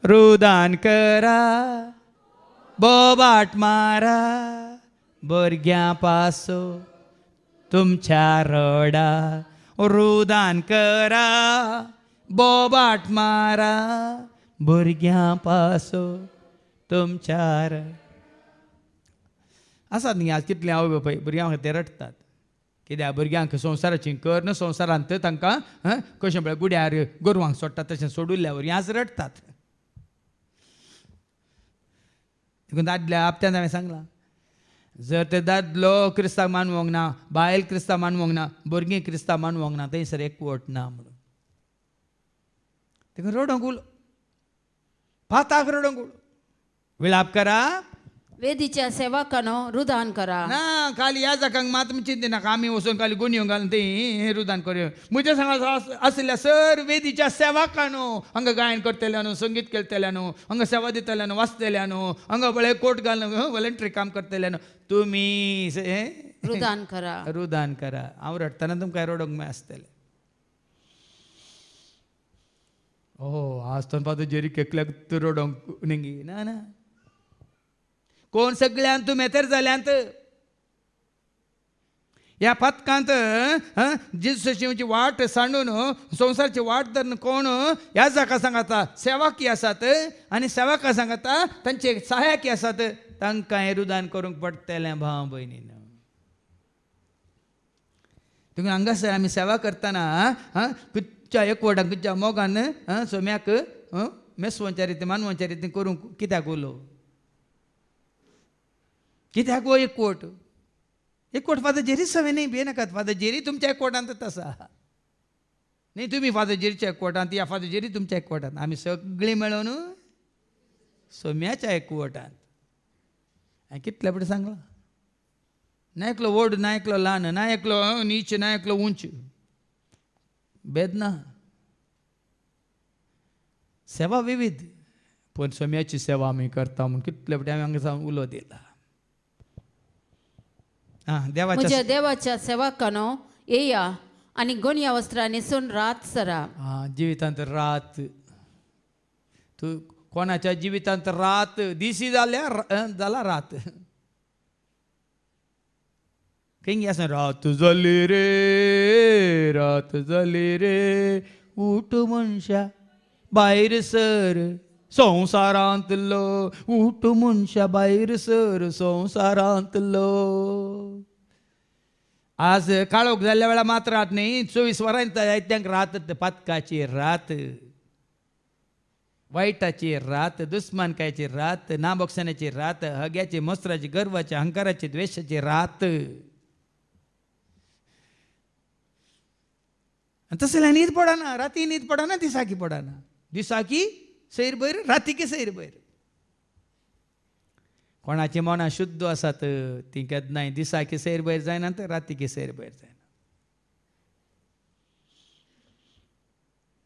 रुदान करा बोबाट मारा भुरग्यां पासून तुमच्या रडा रुदान करा बोबाट मारा भुरग्यां पासून तुमच्या आसात न्ही आज कितले आवय बापाय भुरग्यां खातीर रडटात कित्याक भुरग्यांक संवसाराची कर न संवसारांत तांकां कशें म्हळ्यार गुड्यार गोरवांक सोडटात तशें सोडुल्ल्या भुरग्यां आज रडटात देखून दादल्या आपत्यान हांवें सांगलां जर ते दादलो क्रिस्तांव मानवंक ना बायल क्रिस्तांव मानवंक ना भुरगीं क्रिस्तांव मानवंक ना थंयसर एकवट ना म्हणून देखून रडोंक उलो पाताक रडोंक उलो विळाप करा वेदीच्या सेवकानो रुदान करा ना खाली याजकांक मात चिंती नाका आमी वचून खाली गुन्यो घालून तें रुदान करूं म्हज्या सांगा आसल्या सर वेदीच्या सेवकानो हांगा गायन करतले न्हू संगीत केलतले न्हू हांगा सेवा दितले न्हू वाचतले न्हू हांगा बळे कोट घालून वॉलंटरी काम करतले न्हू तुमी रुदान करा रुदान करा हांव रडटना तुमकां रडोंक आसतलें आज तो पातो जेरी केकल्याक तूं रडोंक निंगी ना ना कोण सगळ्यांत तूं मेतेर जाल्यांत ह्या पातकांत जेजूची वाट सांडून संवसाराची वाट धरून कोण ह्या जाका सांगता सेवाकी आसात आनी सेवकां सांगता तांचे सहायकी आसात तांकां हें रुदान करूंक पडटलें भाव भयणीन देखून हांगासर आमी सेवा करतना खंयच्या एकवटान खंयच्या मोगान सोम्याक मेसवोच्या रितीन मानवोच्या रितीन करूंक कित्याक उलो कित्याक वो एकवट फादर जेरी सवय न्ही भियेनाकात फादर जेरी तुमच्या एकवटांतच आसा न्ही तुमी फादर जेरीच्या एकवटांत या फादर जेरी तुमच्या एकवटांत आमी सगळीं मेळून सोम्याच्या एकवटांत हांवें कितले फावटी सांगलां ना एकलो व्हड ना एकलो ल्हान ना एकलो नीच ना एकलो उंच भेद ना सेवा विविध पण सोम्याची सेवा आमी करता म्हूण कितले फावटी हांवें हांगा उलो दिला म्हज्या देवाच्या सेवकानो येया आनी गोनिया वस्त्रां न्हेसून रात सरा जिवितांत रात तूं कोणाच्या जिवितांत रात दिसी जाला रात खंय आसा रात जाली रे उठ मनशा भायर सर संवसारांतलो उठ मनशा भायर सर संवसारांतलो. आज काळोख जाल्ल्या वेळा मात्र रात न्ही 24 वरां जायत्यांक रात पातकाची रात वायटाची रात दुस्मानकायची रात नाबोगसण्याची रात हग्याची मस्त्राची गर्वाची अहंकाराची द्वेषाची रात. तसले न्हीद पडना राती न्हीद पडना दिसाकी पडना दिसाकी सैर भयर रातीकी सैर भयर. कोणाची मनां शुद्ध आसात ती केन्नाय दिसाकी सैर भयर जायना तर रातीकी सैर भयर जायना.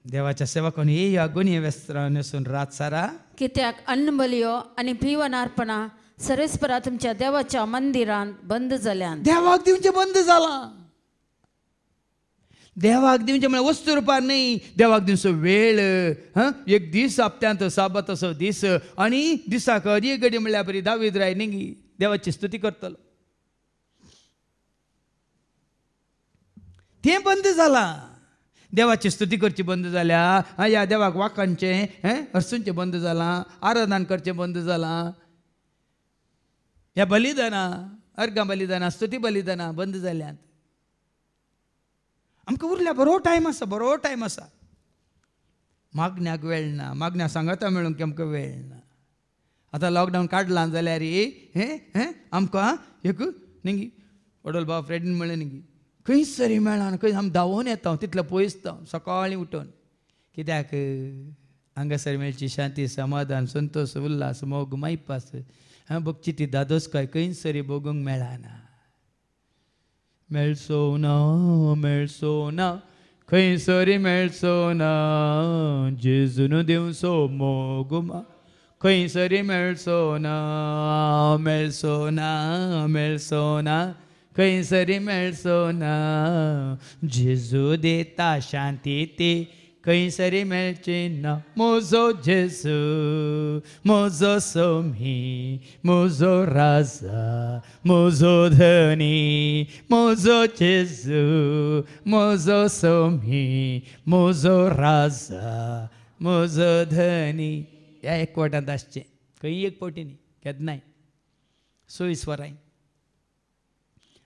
देवाच्या सेवकांनी येया गुन्हे व्यस्त्रां नसून रात सारा कित्याक अन्नबलियो आनी पिवनार्पणा सर्वेस्परा तुमच्या देवाच्या मंदिरांत बंद जाल्यान. देवाक दिवचे बंद जाला. देवाक दिवचे म्हळ्यार वस्तू रुपार न्ही देवाक दिवचो वेळ. एक दीस हप्त्यांत साबत असो दीस आनी दिसाक अदी घडी म्हळ्यार बरी दावीद राय न्ही देवाची स्तुती करतलो तें बंद जाला. देवाची स्तुती करची बंद जाल्या. ह्या देवाक वाकांचे हरसूंचे बंद जालां. आराधन करचें बंद जालां. ह्या बलिदानां अर्गां बलिदानां स्तुती बलिदानां बंद जाल्यांत. आमकां उरल्या बरो टायम आसा मागण्याक वेळ ना. मागण्या सांगाता मेळूंक आमकां वेळ ना. आतां लॉकडावन काडलां जाल्यार आमकां एक न्ही वडोल बाब फ्रेंडीन म्हणलें न्ही खंय सरी मेळना खंय आमी धांवून येता तितलें पयसता सकाळीं उठून. कित्याक हांगासर मेळची शांती समाधान संतोष उल्हास मोग मायपास भक्ती ती दादोसकाय खंय सरी भोगूंक मेळना. मेळचो ना खंय सरी मेळचो ना जेजून दिवचो मोग खंय सरी मेळचो ना खंय सरी मेळचो ना. जेजू देता शांती ती खंय सरी मेळची ना. म्हजो जेजू म्हजो सोमी म्हजो राजा म्हजो धनी म्हजो जेजू म्हजो सोमी म्हजो राजा म्हजो धनी. ह्या एकवटांत आसचें खंय एक फावटी न्ही केन्नाय 24 वरां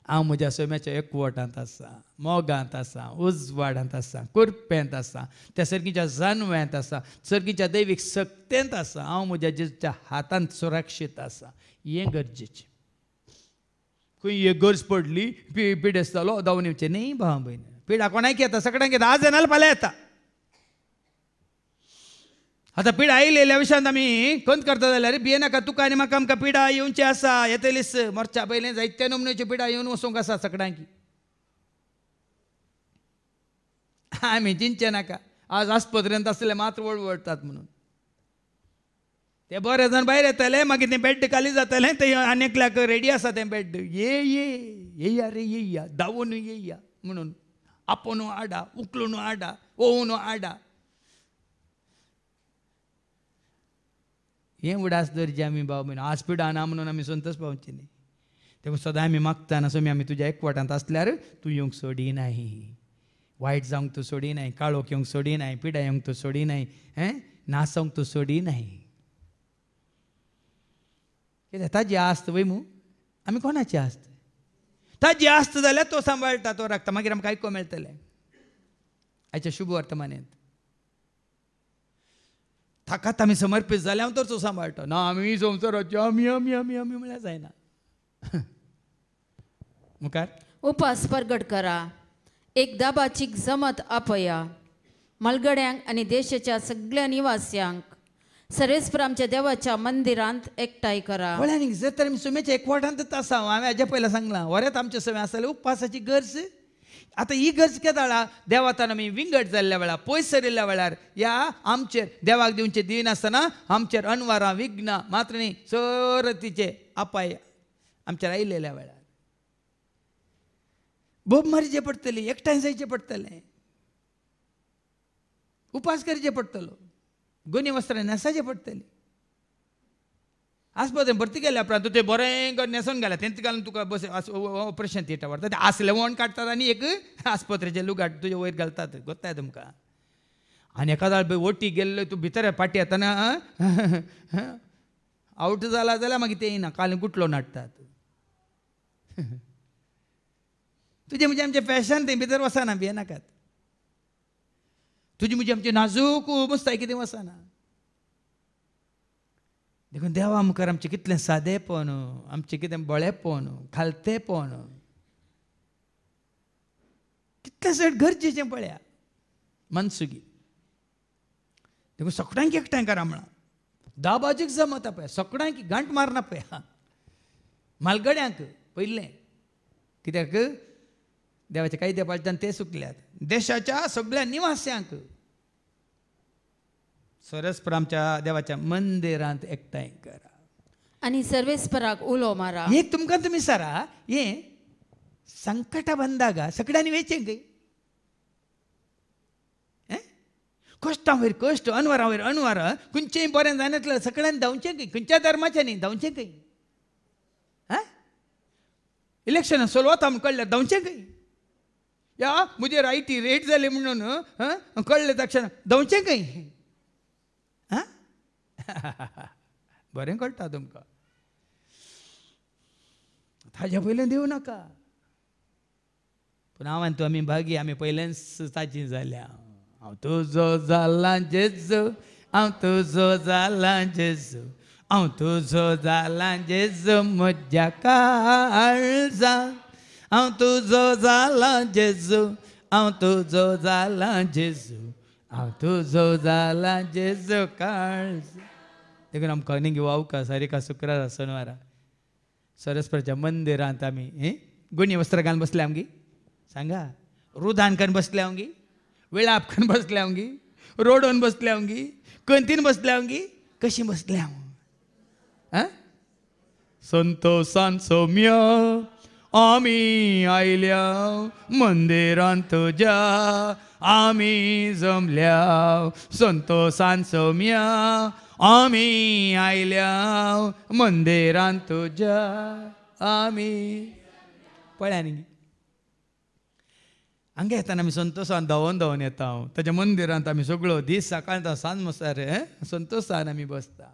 हांव म्हज्या सोम्याच्या एकवटांत आसा मोगांत आसा उजवाडांत आसा कुरप्यांत आसा त्या सर्गीच्या जानव्यांत आसा सर्गीच्या दैवीक सक्तेंत आसा. हांव म्हज्या जेजूच्या हातांत सुरक्षीत आसा. हें गरजेचें. खंय एक गरज पडली पीड आसतालो धांवन येवचें न्ही भाव भयण. पिडा कोणाक येता सगळ्यांक येता. आज येनाल फाल्यां येता. आतां पिडा आयलेल्या विशयांत आमी खंत करता जाल्यार भियेनाका तुका आनी म्हाका आमकां पिडा येवची आसा येतलीच. मरच्या पयलें जायत्या नमुन्याच्यो पिडा येवन वचूंक आसा सगळ्यांक. आमी चिंतचे नाका आज आस्पत्रेंत आसले मात वळवळटात म्हणून. ते बरे जावन भायर येतले मागीर तें बेड खाली जातलें तें आनेकल्याक रेडी आसा तें बेड. येया रे येया धांवून येया म्हणून आपोवन हाडा उखलून हाडा ओवून हाडा. हें उडास दर्जे आमी भाव भयण आज पिडा ना म्हणून आमी संतोश पावचे न्ही. तेका सदां आमी मागतना सोमी आमी तुज्या एकवटांत आसल्यार तूं येवंक सोडिनाय. वायट जावंक तूं सोडिनाय काळोख येवंक सोडिनाय पिडा येवंक तूं सोडिनाय नासोवंक तूं सोडिनाय. कित्याक ताजी आस्त वय मू आमी कोणाची आस्त ताजी आस्त जाल्यार तो सांबाळटा तो राखता मागीर आमकां आयको मेळटलें. आयच्या शुभ वर्तमानांत ताकाच आमी समर्पीत जाले हांव तर तो सांबाळटा ना आमी संवसाराचे आमी आमी आमी आमी म्हळ्यार जायना. मुखार उपास प्रगट करा. एक दाबाची जमत आपया मलगड्यांक आनी देशाच्या सगळ्या निवास्यांक सर्वेस्पर आमच्या देवाच्या मंदिरांत एकठांय करा. वळ्यान जर तर आमी सुमेच्या एकवटांतच आसा. हांवें हाज्या पयलीं सांगलां वरेंत आमचे समय आसतलें उपासाची गरज. आतां ही गरज केदाळा देवातान आमी विंगड जाल्ल्या वेळार पयस सरिल्ल्या वेळार ह्या आमचेर देवाक दिवचे दिनासतना आमचेर अनवरां विघ्नां मात्र न्ही सरतीचे अपाय आमचेर आयिल्ल्या वेळार बोब मारचें पडटली एकठांय जायचें पडटलें उपास करचें पडटलो गुन्हे वस्त्रां न्हेसाचें पडटलीं आस्पत्रेन भरती केल्या उपरांत ते बरें करून न्हेसोन गेल्या तेंच घालून तुका बस ऑपरेशन थिएटर व्हरता ते आसले वण काडटात आनी एक आस्पत्रेचे लुगाट तुजे वयर घालतात गोत्ताय तुमकां आनी एखादा ओटी गेल्लो तूं भितर पाटी येताना आवट जाला जाल्यार मागीर ते येना काल गुटलो नाडटात तुजें म्हणजे आमचें फॅशन तें भितर वचना भियेनाकात तुजी म्हणजे आमची नाजूक मस्ताय कितें वचना देखून देवा मुखार आमचें कितलें सादेपण आमचें कितें बळेपण खालतेपण कितलें सट गरजेचें पळया मनसुगी देखून सगळ्यांक एकठांय करा म्हणा दाबाजीक जमता पळय सगळ्यांक गांठ मारना पळय म्हालगड्यांक पयलें कित्याक देवाचे कायदे पाळटान ते सुकल्यात देशाच्या सगळ्या निवास्यांक सरस्परामच्या देवाच्या मंदिरांत एकठांय करा आणि सर्वेस्पराक उलो मारा एक तुमकां तुमी सारा हें संकटा बंदागा सगळ्यांनी वेचें खंय कश्टां वयर कश्ट अनवरां वयर अनवर खंयचेंय बरें जायनातलें सगळ्यांनी धांवचें खंय खंयच्या धर्माचें न्ही धांवचें खंय इलेक्शनां चलवता म्हूण कळ्ळें धांवचें खंय या मुजे रायटी रेट जाली म्हणून कळ्ळें तक्षण धांवचें खंय बरें कळटा तुमकां ताज्या पयलें दिवं नाका पूण हांव आनी तूं आमी भागी आमी पयलेंच ताची जाल्या हांव तुजो जाला जेजू हांव तुजो जाला जेजू हांव तुजो जाला जेजू म्हज्या काळजांत हांव तुजो जाला जेजू हांव तुजो जाला जेजू हांव तुजो जाला जेजू काळज देखून आमकां न्ही वावका सारिका शुक्रारा शनिवारा सरस्वराच्या मंदिरांत आमी गुणी वस्त्र घालून बसल्या आमगी सांगा रुदान करून बसल्या आमगी वेळाप करून बसल्या आमगी रोडोन बसल्या आमगी कंतीन बसल्या आमगी कशी बसल्या हांव संतोषान सौम्य आमी आयल्या मंदिरांत तुज्या आमी जमल्या संतोषान सौम्य आमी आयल्या मंदिरांत तुज्या आमी पळया न्ही हांगा येताना आमी संतोषान धांवन येता ताच्या मंदिरांत आमी सगळो दीस सकाळचा सांज मसार संतोषान आमी बसता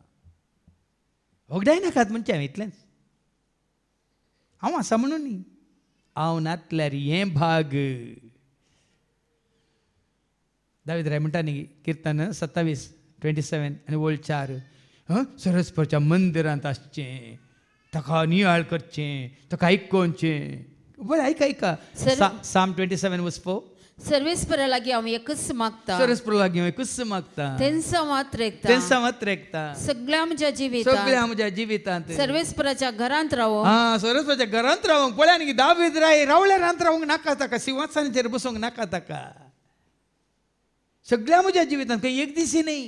वगडाय नाकात म्हणचे हांव इतलेंच हांव आसा म्हणून न्ही हांव नातल्यार हें भाग दावीद राय म्हणटा न्ही किर्तन 27:27 आनी ओल्ड 4 सरस्वराच्या मंदिरांत आसचें ताका नियाळ करचें ताका आयकोवचें बरें ऐका Psalm 27:4 सर्वेस्परा लागीं हांव एकच मागता सरस्वरा लागीं एकच मागता तेंचा मात्र एकता सगळ्या म्हज्या जिवितांत सर्वेस्पराच्या घरांत रावो सरस्वराच्या घरांत रावंक पळया न्ही दावीद राय रावल्या रांत रावंक नाका ताका सिंहासनाचेर बसूंक नाका ताका सगळ्या म्हज्या जिवितांत खंय एक दिसी न्ही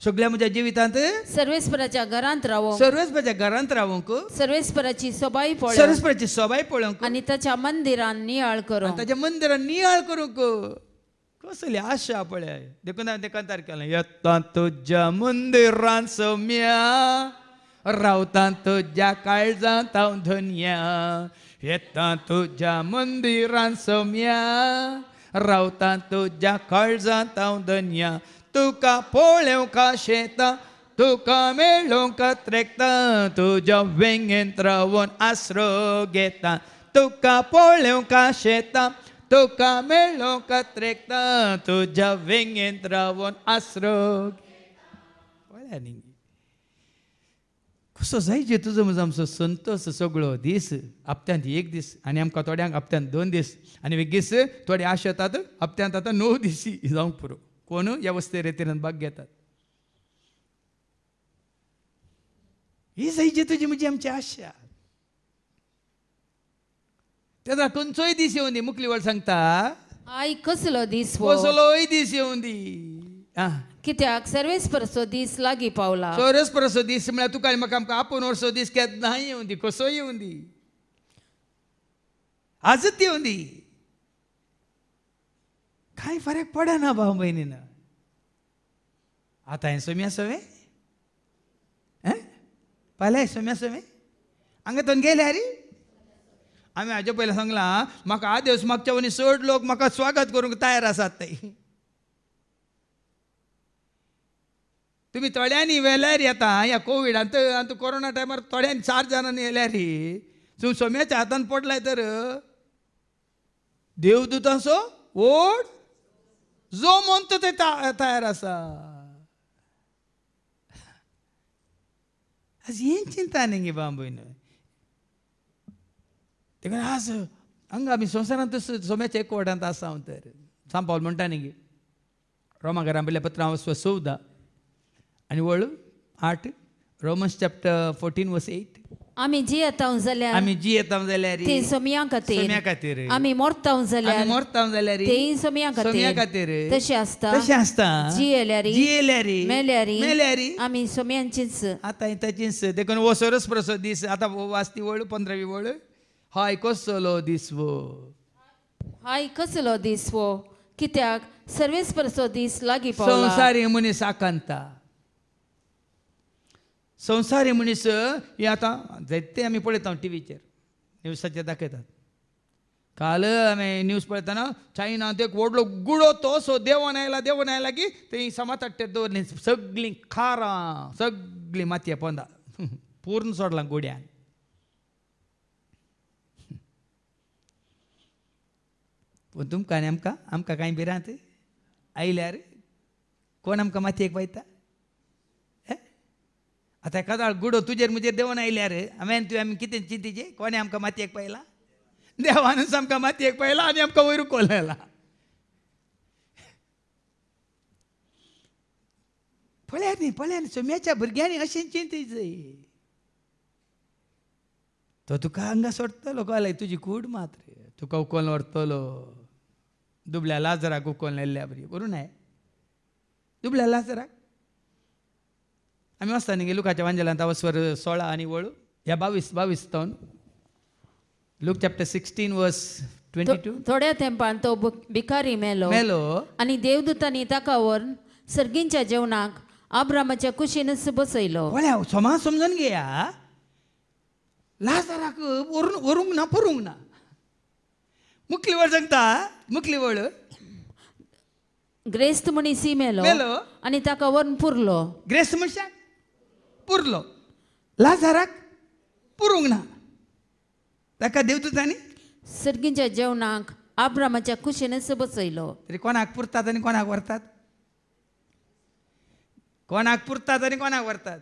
सगळ्या म्हज्या जिवितांत सर्वेस्पराच्या घरांत रावो सर्वेस्पराच्या घरांत रावंक सर्वेस्पराची सबाई पळोवंक सर्वेस्पराची सबाय पळोवंक आनी ताच्या मंदिरान नियाळ करूंक ताच्या मंदिरान नियाळ करूंक कसली आशा पळय देखून हांवें तें कंतार केलें येता तुज्या मंदिरान सौम्या रावता तुज्या काळजांत हांव धन्या येता तुज्या मंदिरान सौम्या रावता तुज्या काळजांत हांव धन्या तुका पळोवंका शेता तुका मेळोवंका त्रेकता तुज्या वेंगेंत रावून आसरो घेता तुका पळोवंका शेता तुका मेळोवंका त्रेकता तुज्या वेंगेंत रावून आसरो पळया न्ही कसो जायचे तुजो म्हजो आमचो संतोश सगळो दीस हप्त्यांत एक दीस आनी आमकां थोड्यांक हप्त्यांत 2 दीस आनी एक दीस थोडे आशे येतात हप्त्यांत आतां 9 दीस जावंक पुरो कोण ह्या वस्ते रेतीन भाग घेतात ही जायची तुजी म्हजी आमची आशा तेन्ना खंयचोय दीस येवं दी मुखली वळ सांगता आय कसलो दीस कसलोय दीस येवं दी कित्याक सर्वेस्पराचो दीस लागीं पावला सर्वेस्पराचो दीस म्हळ्यार तुका आनी म्हाका आमकां आपूण वर्सो दीस केन्ना येवं दी कसोय येवं दी आजच येवं दी कांय फरक पडना भाव भयणीनं आतां हांवें सौम्या सवे पाहिलाय सोम्या सोमे हांगातून गेल्या रे आम्ही हाजे पयलीं सांगलां म्हाका आदेस मागच्या वनी चड लोक म्हाका स्वागत करूंक तयार आसात ते तुमी थोड्यांनी वेल्यार येता ह्या कोविडांत आनी कोरोना टायमार थोड्यांनी 4 जाणांनी येल्यार तूं सोम्याच्या हातान पडलाय तर देवदूतांचो ओड जो म्हणतो ते तयार आसा आज हें चिंता न्ही गे बांबून देखून आज हांगा आमी संवसारांत सोम्याच्या एक वटांत आसा हांव तर सांग पावल म्हणटा न्ही गे रोमाकारां बरयल्या पत्रां 14 आनी वळ 8 रोमन्स चॅप्टर 14 वर्स 8 आमी जियेतांव जाल्यार ते सोम्या खातीर आमी मोरतांव जाल्यार तेय सोम्या खातीर तशें आसता जियेल्यार मेल्यार आमी सोम्यांचीच आतां ताचीच देखून वो सरस प्रसो दीस आतां वाचती वळ 15वी वळ हाय कसलो दीस वो कित्याक सर्वेस प्रसो दीस लागीं पावला संवसारी मनीस आकांता संवसारी मनीस हे आतां जायते आमी पळयता टिवीचेर न्यूजाचेर दाखयतात काल आमी न्यूज पळयतना चायनांत एक व्हडलो गुडो तो सो देंवन आयला की थंय समाताटेर दवरली सगळीं खारां सगळीं मातये पोंदा पूर्ण सोडलां गुड्यान पूण तुमकां आनी आमकां कांय भिरांत आयल्यार कोण आमकां मातयेक वयता आतां एकादाळ गुडो तुजेर मुजेर देंवन आयल्यार आमी कितें चिंतीचे कोणें आमकां मातयेक पयला देवानूच आमकां मातयेक पयला आनी आमकां वयर कोल्लेला पळयात न्ही सोम्याच्या भुरग्यांनी अशें चिंतीचय तो तुका हांगा सोडटलो कोलाय तुजी कूड मात्र तुका उखोवन व्हरतलो दुबळ्या लाजराक उखोवन व्हेल्ल्या बरी बरोवन न्हय दुबळ्या लाजराक आमी वचता न्ही गे लुकाच्या वांजेलांत स्वर 16 आनी वळ ह्या 22 तावन लूक चॅप्टर 16 वर्स 22 थोड्या तेंपान तो भिकारी मेलो आनी देवदूतांनी ताका व्हरून सर्गींच्या जेवणाक आब्रामाच्या कुशीनच बसयलो पळया सोमा समजून घेया लाजराक व्हरूंक ना परूंक ना मुखली वळ सांगता मुखली वळ ग्रेस्त मनीस मेलो आनी ताका व्हरून पुरलो ग्रेस्त मनशाक पुरलो लाजराक पुरूंक ना ताका देवदूतांनी सर्गींच्या जेवणाक आब्रामाच्या कुशीनच बसयलो तरी कोणाक पुरतात आनी कोणाक व्हरतात कोणाक पुरतात आनी कोणाक व्हरतात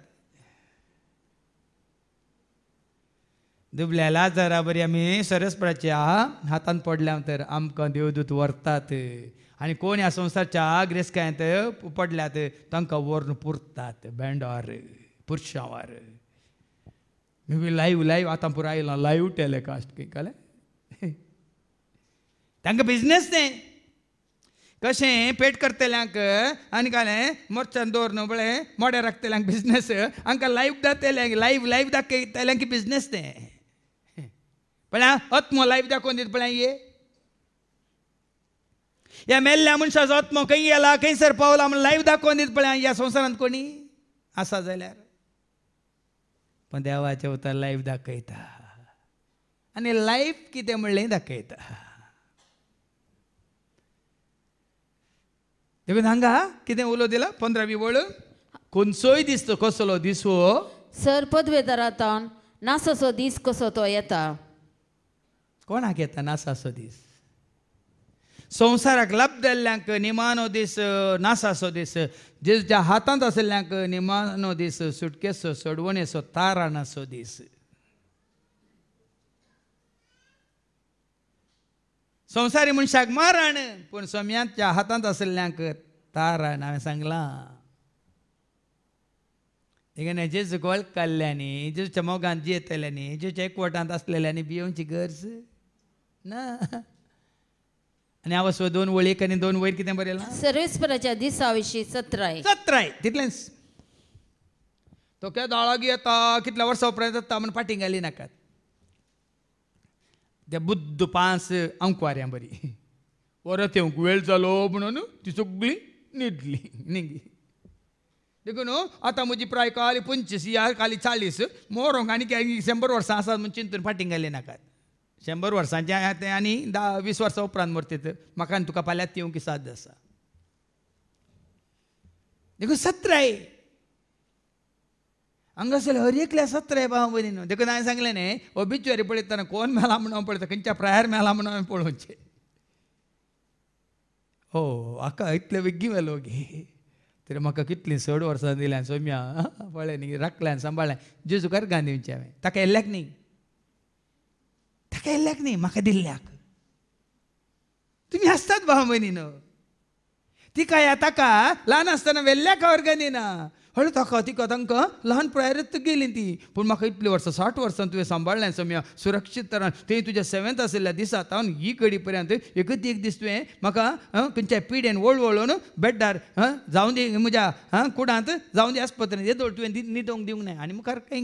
दुबळ्या लाजरा बरी आमी सरस्पराच्या हातान पडल्या तर आमकां देवदूत व्हरतात आनी कोण ह्या संवसारच्या ग्रेसकायांत पडल्यात तांकां व्हरून पुरतात बँडार पुरशांवार मे लायव्ह आतां पुरो आयला लायव्ह टॅलिकास्ट खंय कळ्ळें तांकां बिजनेस तें कशें पेट करतल्यांक आनी कालें मोर्चान दवरन बळे मोड्या राखतल्यांक बिजनेस हांकां लायव्ह दाखयल्यांक लायव्ह दाखयतल्यांक की बिजनेस तें पळया आत्मो लायव्ह दाखोवन दिता पळया ये ह्या मेल्ल्या मनशाचो आत्मो खंय गेला खंयसर पावला म्हण लायव्ह दाखोवन दिता पळया ह्या संवसारांत कोणी आसा जाल्यार पण देवाचे उतर लायव्ह दाखयता आनी लायफ कितें म्हणलें दाखयता देखून हांगा कितें उलो दिला 15वी वळ खंयचोय दीस कसलो दीस हो सर पदवेदारांत नासोचो दीस कसो तो येता कोणाक येता नासाचो दीस संवसाराक लाभ जाल्ल्यांक निमानो दीस नासाचो दीस जेच्या हातांत आशिल्ल्यांक निमानो दीस सुटकेचो सोडवणेचो ताराणाचो दीस संवसारी मनशाक मारण पूण सोम्याच्या हातांत आशिल्ल्यांक तारण हांवें सांगलां देखून जेजू गोळ काडल्यांनी जेजूच्या मोगान जियेतल्यांनी जेजूच्या एकवटांत आसलेल्यांनी भियोवची गरज ना आनी हांव 2 वळीक आनी 2 वयर कितें बरयलां सर्वेस्पराच्या दिसा विशीं 17 तितलेंच तो केदो आळागी येता कितल्या वर्सां उपरांत येता म्हण फाटीं घाली नाकात ते बुद्ध 5 अंकवाऱ्यां बरी परत येवंक वेळ जालो म्हणून ती सगळीं न्हिदली देखून आतां म्हजी प्राय काली 25 या काली 40 मोरोंक आनी 100 वर्सां आसात म्हूण चिंतून फाटीं गेले नाकात. 100 वर्सांचे आनी 10-20 वर्सां उपरांत मरतात. म्हाका आनी तुका फाल्यां येवंक साद आसा. देखून 17 हांगा असले हर एकल्या 17 भाव भयणीनो. देखून हांवें सांगलें न्ही, ओबिच्युअरी पळयतना कोण मेला म्हणून हांव पळयता, खंयच्या प्रायर मेला म्हणून हांवें पळोवचें. हो हाका इतले बेगी मेलो गे, तरी म्हाका कितलीं 6 वर्सां दिल्यां सोम्या. पळय न्ही, राखल्यान सांबाळ्ळें. जेजूकार गांदीवचें हांवें. ताका येल्ल्याक न्ही, ताका येल्ल्याक न्ही, म्हाका दिल्ल्याक. तुमी आसतात भाव भयणीनो. ती काय ताका ल्हान आसतना वेल्ल्याक ऑर्गनिना. हळू ताका तिका तांकां ल्हान प्रायरच गेली ती. पूण म्हाका इतलीं वर्सां 60 वर्सां तुवें सांबाळ्ळें सोम्या सुरक्षीत तरान. तें तुज्या 7th आशिल्ल्या दिसा ही घडी पर्यंत एकच एक दीस तुवें म्हाका खंयच्या पिड्यान वळवळून बेड्डार जावं दी, म्हज्या कुडांत जावं दी आस्पत्रेंत येदोळ तुवें न्हिदोंक दिवंक ना. आनी मुखार खंय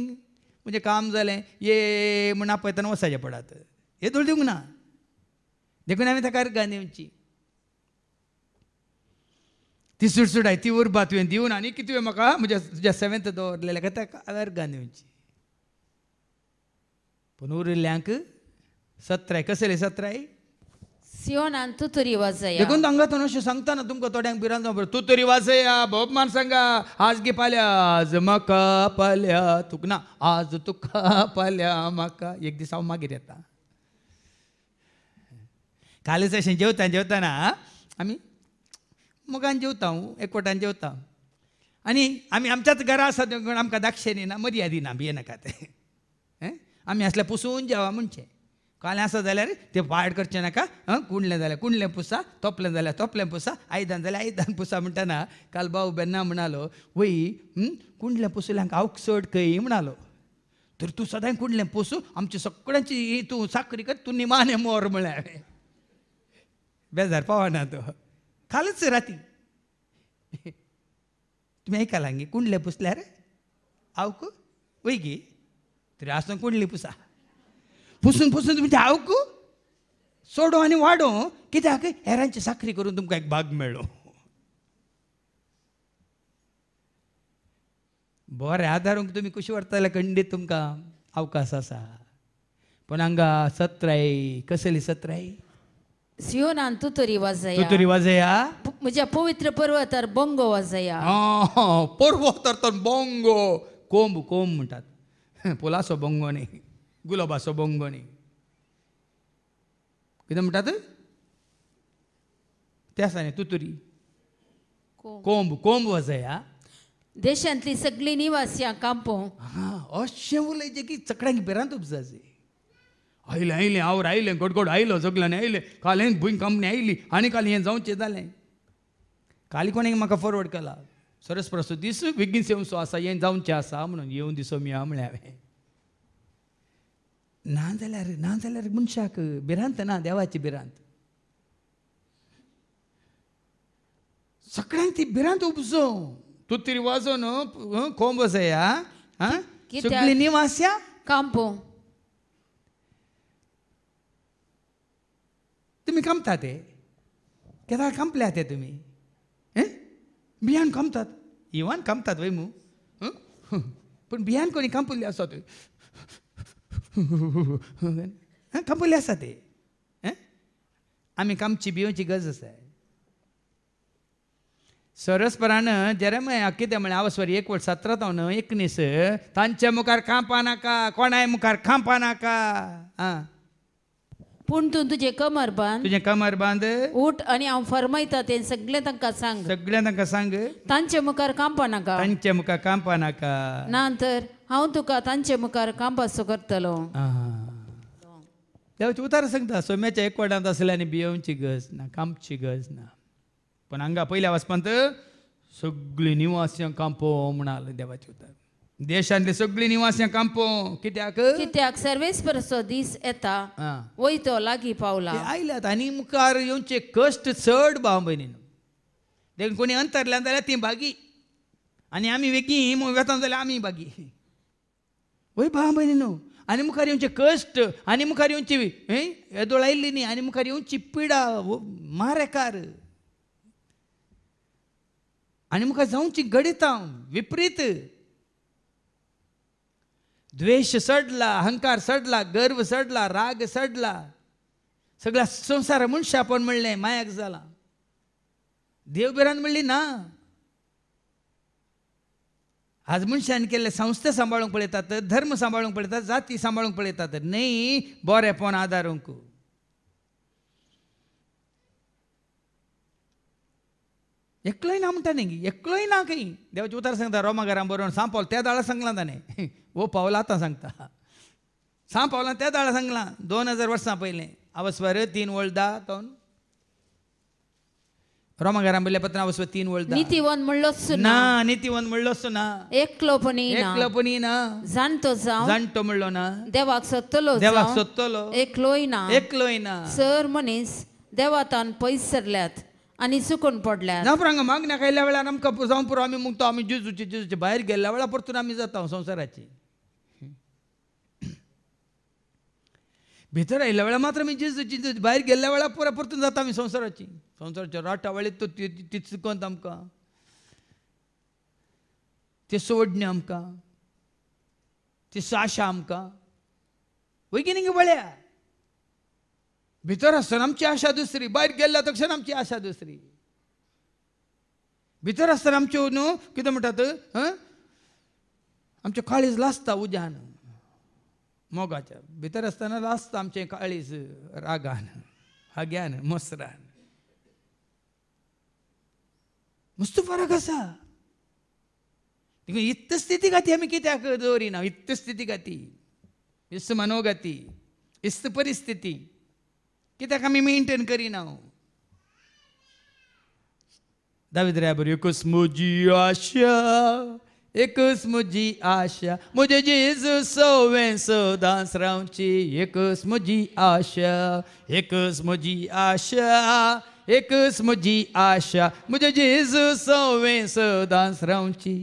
म्हजें काम जालें ये म्हण आपयतना वसाचें पडात. येदोळ दिवंक ना. देखून हांवें ताका अर्गां दिवची. ती सुटसुटाय ती उर्बा तुवें दिवन आनी कितें तुवें म्हाका तुज्या 7th दवरलेल्या का ताका अर्गां दिवची. पूण उरिल्ल्यांक 17 कसले 17 सियोनान तुतुरी वाजया. देखून हांगातून अशें सांगतना तुमकां थोड्यांक भिरांत जावं तूं तरी वाजया, भोवमान सांगा. आज गे फाल्यां आज म्हाका, फाल्यां तुका ना, आज तुका फाल्यां म्हाका. एक दीस हांव मागीर येता. कालच अशें जेवतना आमी मोगान जेवता, एकवटान जेवता. आनी आमी आमच्याच घरा आसा देखून आमकां दाक्षिणी ना, मर्यादी ना, भिये नाकात. आमी असल्या पुसून जेवा म्हणचें. कालें आसा जाल्यार तें वायट करचें नाका. कुंडलें जाल्यार कुंडलें पुसा, तोपलें जाल्यार तोपलें पुसा, आयदान जाल्यार आयदान पुसा म्हणटना काल भाऊ बेन्ना म्हणालो, वय कुंडलें पुसल्यांक हांव चड खंय म्हणालो. तर तूं सदांच कुंडलें पुसू, आमची सगळ्यांची तूं साखरी कर, तूं निमाणें मोर म्हळ्यार हांवें. बेजार पावना तो. कालच राती तुमी आयकलां गे, कुंडलें पुसल्यार आवक वय गे. तरी आसून कुंडली पुसा. पुसून पुसून तुमचे आवक सोडो आनी वाडो. कित्याक हेरांची साखरी करून तुमकां एक भाग मेळ्ळो. बरें आदारूंक तुमी कशी व्हरतले खंडीत तुमकां अवकाश आसा. पूण हांगा 17 कसली 17 सियोनान तुतुरी वाजया. तुतुरी वाजया. म्हज्या पवित्र पर्वतार बोंगो वाजया. पर्वतार तर बोंगो. कोंब कोंब म्हणटात. पोलासो बोंगो न्ही, गुलाबाचो बोंगो न्ही. कितें म्हणटात ते आसा न्ही तुतुरी. कोंब कोंब वाजया. देशांतली सगळीं निवासियां कांपोव. अशें उलयचें की चकड्यांक भिरांत उपजाची. आयलें आयलें आवड आयलें गडगड आयलो जगल्यान आयलें. कालें भूंय कंपनी आयली आनी काल हें जावचें जालें. काली कोणें म्हाका फॉरवर्ड केला, सरस्प्रसो दीस बेगीन येवचो आसा, हें जावचें आसा म्हणून. येवन दिसो मिया म्हळें हांवें. ना जाल्यार मनशाक भिरांत ना, देवाची भिरांत. सगळ्यांक ती भिरांत उपजो. तूं तरी वाजोन कोंब वसया. सगळीं निवास्या कांपोव. तुमी कामतात ते केदार कांपल्या ते तुमी बियाण कामतात. इवान कामतात वय मू. पूण बियाण कोणी कांपल्ले आसा ते कांपल्ले आसा ते. आमी कामची भिवची गरज आसा. सरस्परान जेरेमिया कितें म्हळें आवस्वरी 1:17-19 तांचे मुखार कांपा नाका, कोणाय मुखार कांपा नाका. पूण तूं तुजें कमर बांद. तुजें कमर बांद. उठ आनी हांव फरमायता तें सगळें तांकां सांग. सगळ्यां तांकां सांग. तांचे मुखार कांपा नाका. तांचे मुखार कांपा नाका. नांतर हांव तुका तांचे मुखार कांपासो करतलो. देवाची उतार सांगता, सोम्याच्या एकवटांत आसल्यानी भियोवची गरज ना, कांपची गरज ना. पण हांगा पयल्या वचपांत सगळीं निवासियां कांपो म्हणाल देवाची उतार. देशांतली सगळीं निवासियां कांपो. कित्याक सर्वेस्परचो दीस येता, वयतो लागीं पावला. आयल्यात आनी मुखार येवचे कश्ट चड भाव भयणीनो. देखून कोणी अंतरल्यान जाल्यार ती बागी आनी आमी वेगळीं वेता जाल्यार आमी बागी. वय भाव भयणीनो. आनी मुखार येवचे कश्ट, आनी मुखार येवची येदोळ आयिल्ली न्ही, आनी मुखार येवची पिडा मारेकार. आनी मुखार जावची गडितां विपरीत. द्वेष सडला, अहंकार सडला, गर्व सडला, राग सडला, सगळा संसार मनशा पण म्हणलें मायाक जाला. देव बिरान म्हणली ना. आज मनशान केल्ले संस्था सांबाळूंक पळयतात, धर्म सांबाळूंक पळयतात, जाती सांबाळूंक पळयतात, न्ही बरेपण आदारूंक. एकलोय ना म्हणटा न्ही, एकलोय ना खंय. देवाचें उतर सांगता रोमाघरां बरोवन सांग पावल त्या दाळा सांगलां ताणें. वो पावला आतां सांगता. सांग पावलां त्या दाळा सांगलां 2000 वर्सां पयलें. अवस्वर 3 वळदा तोन रोमाघरां बरयल्या पत्रां अवस्वर 3 वळदा. नीतिवन म्हणलोच ना, नीतिवन म्हणलोच ना, एकलोपणी ना, जाणतो जावं जाणटो म्हणलो ना, देवाक सोदतलो देवाक सोदतलो, एकलोय ना. सर मनीस देवातान पयस सरल्यात आनी चुकून पडल्यात. ना प्रंग मागण्या खायल्या वेळार आमकां जावं पुरो आमी मुगतो, आमी जेजूचे भायर गेल्ल्या वेळार परतून आमी जाता संवसाराची. भितर आयल्या वेळार मात्र आमी जेजूची भायर गेल्ल्या वेळार पुरो परतून जाता आमी संवसाराची. संवसाराच्या राटावळीत तो ती चुकोंत आमकां ते सोडणें आमकां ती आशा आमकां वैगिनिक बळ्या. भितर आसतना आमची आशा दुसरी, भायर गेल्ल्या तक्षण आमची आशा दुसरी. भितर आसतना आमच्यो न्हू कितें म्हणटात आमचें काळीज लासता उज्यान मोगाच्या. भितर आसतना लासता आमचें काळीज रागान, हाग्यान, मसरान. मस्त फरक आसा. इत्त स्थिती घाती आमी कित्याक दवरिना? इत्त स्थिती घाती, इस्त मनोगती, इस्त परिस्थिती कित्याक आमी मेंटेन करिना? दावीद राबर एकच म्हजी आशा, एकच म्हजी आशा, म्हजे जेजू सवें सदांच रावची. एकच म्हजी आशा, एकच म्हजी आशा, एकच म्हजी आशा, म्हजे जेजू सवें सदांच रावची.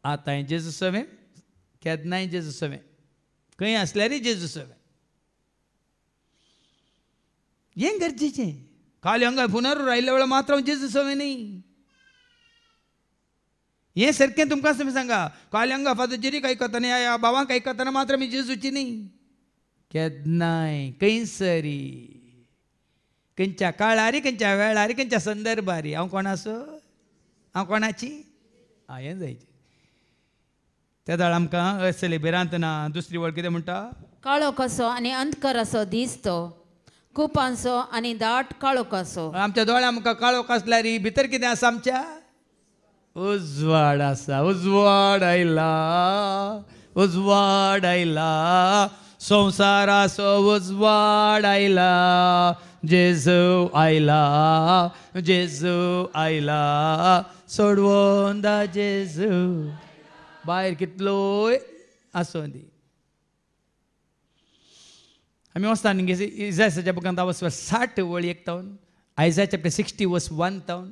आतां जेजू सवें, केन्नाय जेजू सवें, खंय आसल्यारय जेजू सवें. हें गरजेचें. काल हांगा पुनरू आयिल्ल्या वेळार मात्र जेजू सवें न्ही. हें सारकें तुमकां सांगा. काल हांगा फादरजेरीक आयकतना ह्या भावांक आयकतना मात्र आमी जेजूची न्ही. केन्नाय, खंयसरी, खंयच्या काळारी, खंयच्या वेळारी, खंयच्या संदर्भारी. हांव कोणाचो? हांव कोणाची? हें जायचें. त्या दाळ आमकां असले भिरांत ना. दुसरी वळ कितें म्हणटा? काळो कसो आनी अंधकार असो दीस तो, कुपांचो आनी दाट काळोख असो. आमच्या दोळ्या आमकां काळोख आसल्यार भितर कितें आसा? आमच्या उजवाड आसा. उजवाड आयला, उजवाड आयला, संवसाराचो उजवाड आयला. जेजू आयला, जेजू आयला, सोडवोन दा जेजू. भायर कितलोय आसूं दी. आमी वचता न्ही इजायाच्या बुकांत अवस्वर 60 वळी 1 तावन, आयजाया चॅप्टर 60 वर्स 1 तावन.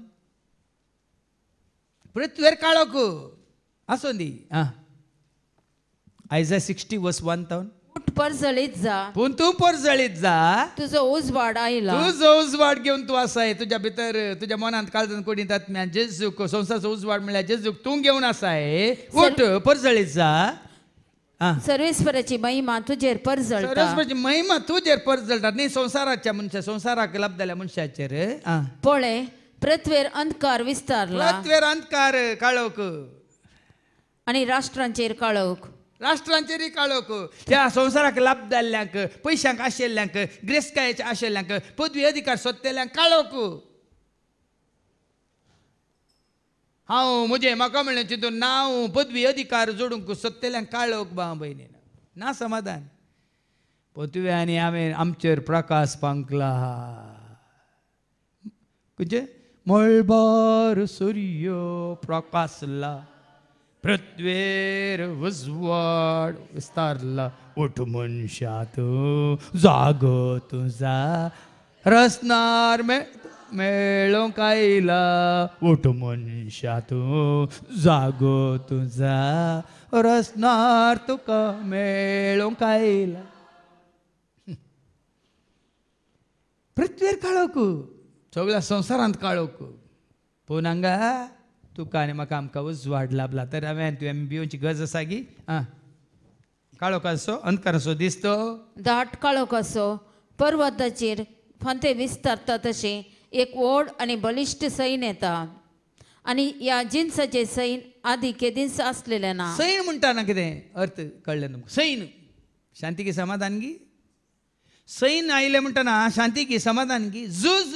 पृथ्वीर काळोख आसूं दी. आयजाया 60 वर्स 1 तावन. उठ परजळीत जा, पूण तूं परजळीत जा, तुजो उजवाड आयला. तुजो उजवाड घेवन तूं आसाय. तुज्या भितर, तुज्या मनांत, काळजांत, कुडींत, आत्म्यान जेजूक, संवसाराचो उजवाड म्हळ्यार जेजूक तूं घेवन आसाय. उठ परजळीत जा. सर्वेस्वराची महिमा तुजेर परजळटा. सर्वेस्वराची महिमा तुजेर परजळटा. न्ही संवसाराच्या मनशा, संवसाराक लाभलेल्या मनशाचेर. पळय, पृथ्वीर अंधकार विस्तारला, पृथ्वीर अंधकार काळोख आनी राष्ट्रांचेर काळोख. राष्ट्रांचेरय काळोख. त्या संवसाराक लाभ जाल्ल्यांक, पयशांक आशिल्ल्यांक, ग्रेस्कायेच्या आशिल्ल्यांक, पदवी अधिकार सोदतेल्यांक काळोख. हांव म्हजें म्हाका म्हणलें चिंतून नांव, पदवी, अधिकार जोडूंक सोदतेल्यांक काळोख. भाव भयणीन ना समाधान. पृथ्वी आनी हांवें आमचेर प्रकाश पांकला. खंयचे? मळबार सूर्य प्रकाशला, पृथ्वीर उजवाड विस्तारला. उठ मनशा तूं, जाग तुझा, रसनार मेळोंक आयला. उठ मनशा तूं, जाग तुझा, रसनार तुका मेळोंक आयला. पृथ्वीर काळोख, सगळ्या संवसारांत काळोख. पूण हांगा तुका आनी म्हाका आमकां उजवाड लाभला तर हांवें तुवें भिवची गरज आसा गी काळो कसो अंधकाराचो दिसतो दाट काळो कसो पर्वताचेर फांते विस्तारता तशें एक व्हड आनी बलिश्ट सैन येता आनी ह्या जिन्साचें सैन आदी केदींच आसलेलें ना सैन म्हणटाना कितें अर्थ कळ्ळें तुमकां सैन शांती की समाधान गी सैन आयलें म्हणटाना शांती की समाधान गी झूज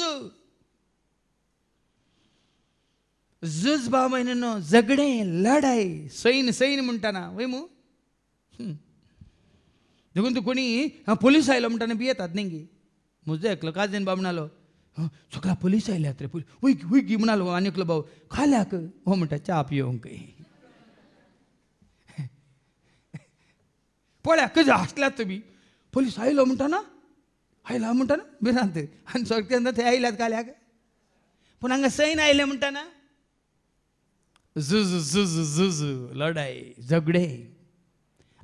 झूज भाव म्हयनो झगडें लढाय सैन सैन म्हणटाना वय मू देखून तूं कोणी पुलीस आयलो म्हणटाना भियेतात न्ही गी मुजो एकलो काजीन बाब म्हणालो सगळा पुलीस आयल्यात रे वयगी वयगी म्हणालो आनी एकलो भाऊ खाल्याक हो म्हणटा च्या पियोंक पळया कशें हासल्यात तुमी पुलीस आयलो म्हणटाना आयला म्हणटाना भिरांत आनी सगळ्यांना थंय आयल्यात काल्याक पूण हांगा सैन आयलें म्हणटाना झुज झुज झुज लढाय झगडे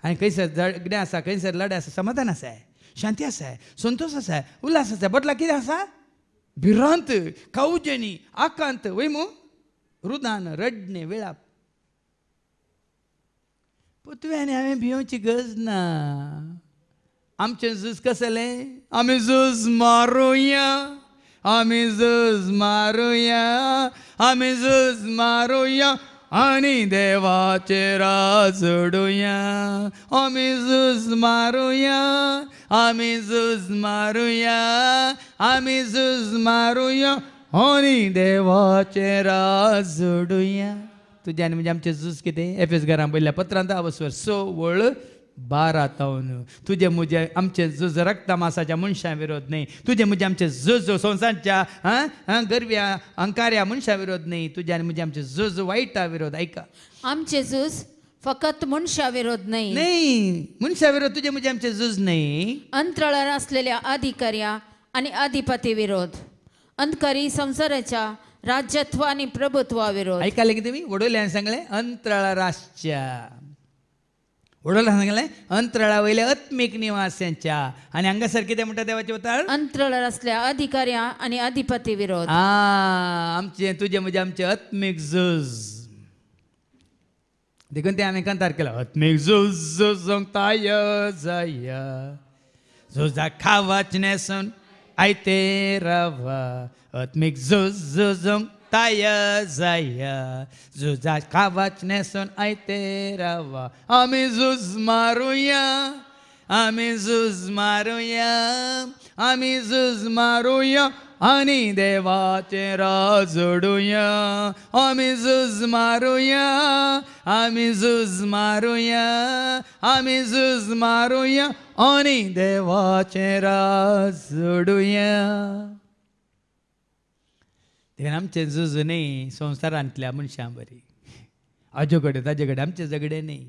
आनी खंयसर झगडें आसा खंयसर लढाय आसा समाधान आसा शांती आसा संतोष आसा उल्हास आसा बदला कितें आसा भिरांत कावजेनी आकांत वय मू रुदान रडणे वेळाप पूण तुवें आनी हांवें भिवची गरज ना आमचें झूज कसलें आमी झूज मारुया आमी झूज मारुया आमी झूज मारुया आनी देवाचे राज ओडुया आमी झूज मारुया आमी झूज मारुया आमी झूज मारुया आनी देवाचे राज ओडुया तुज्या आनी म्हणजे आमचें झूज कितें एफएस घरां बयल्या पत्रांत आवसवर 6:12 तुझे मुझे आमचे झूज रक्ता मासाच्या मनशां विरोध न्ही तुझे मुझे आमचे झूज संवसारच्या गर्व्या अंकार्या मनशां विरोध न्ही तुझे आनी मुझे आमचे झूज वायटा विरोध ऐका आमचे झूज फकत मनशा विरोध नाही नाही मनशा विरोध तुझे मुझे आमचे झूज नाही अंतराळार असलेल्या अधिकाऱ्या आणि अधिपती विरोध अंधकारी संसाराच्या राज्यत्व आणि प्रभुत्वा विरोध ऐकाले कितें तुमी वडोल्यान सांगलें अंतराळा राष्ट्रच्या वडोल्यान सांगलें अंतराळा वयल्या आत्मीक निवास्यांच्या आनी हांगासर कितें म्हणटा देवाचें उतर अंतराळार असल्या अधिकाऱ्या आणि अधिपती विरोध आमचे तुझे म्हणजे आमचे आत्मीक झूज देखून ते आमी कंतार केला आत्मीक झूज झुजोंक ताय जाय झुजा खावाच नेसून आयते रावा आत्मीक झूज झुजोंक ताय जाय झुजा खावाच नेसून आयते रावा आमी झूज मारुया आमी झूज मारुया आमी झूज मारुया आनी देवाचे राज ओडुया आमी झूज मारुया आमी झूज मारुया आमी झूज मारुया आनी देवाचे राज ओडुया देखून आमचे झूज न्ही संवसारांतल्या मनशां बरी हाजे कडेन ताजे कडेन आमचे झगडे न्ही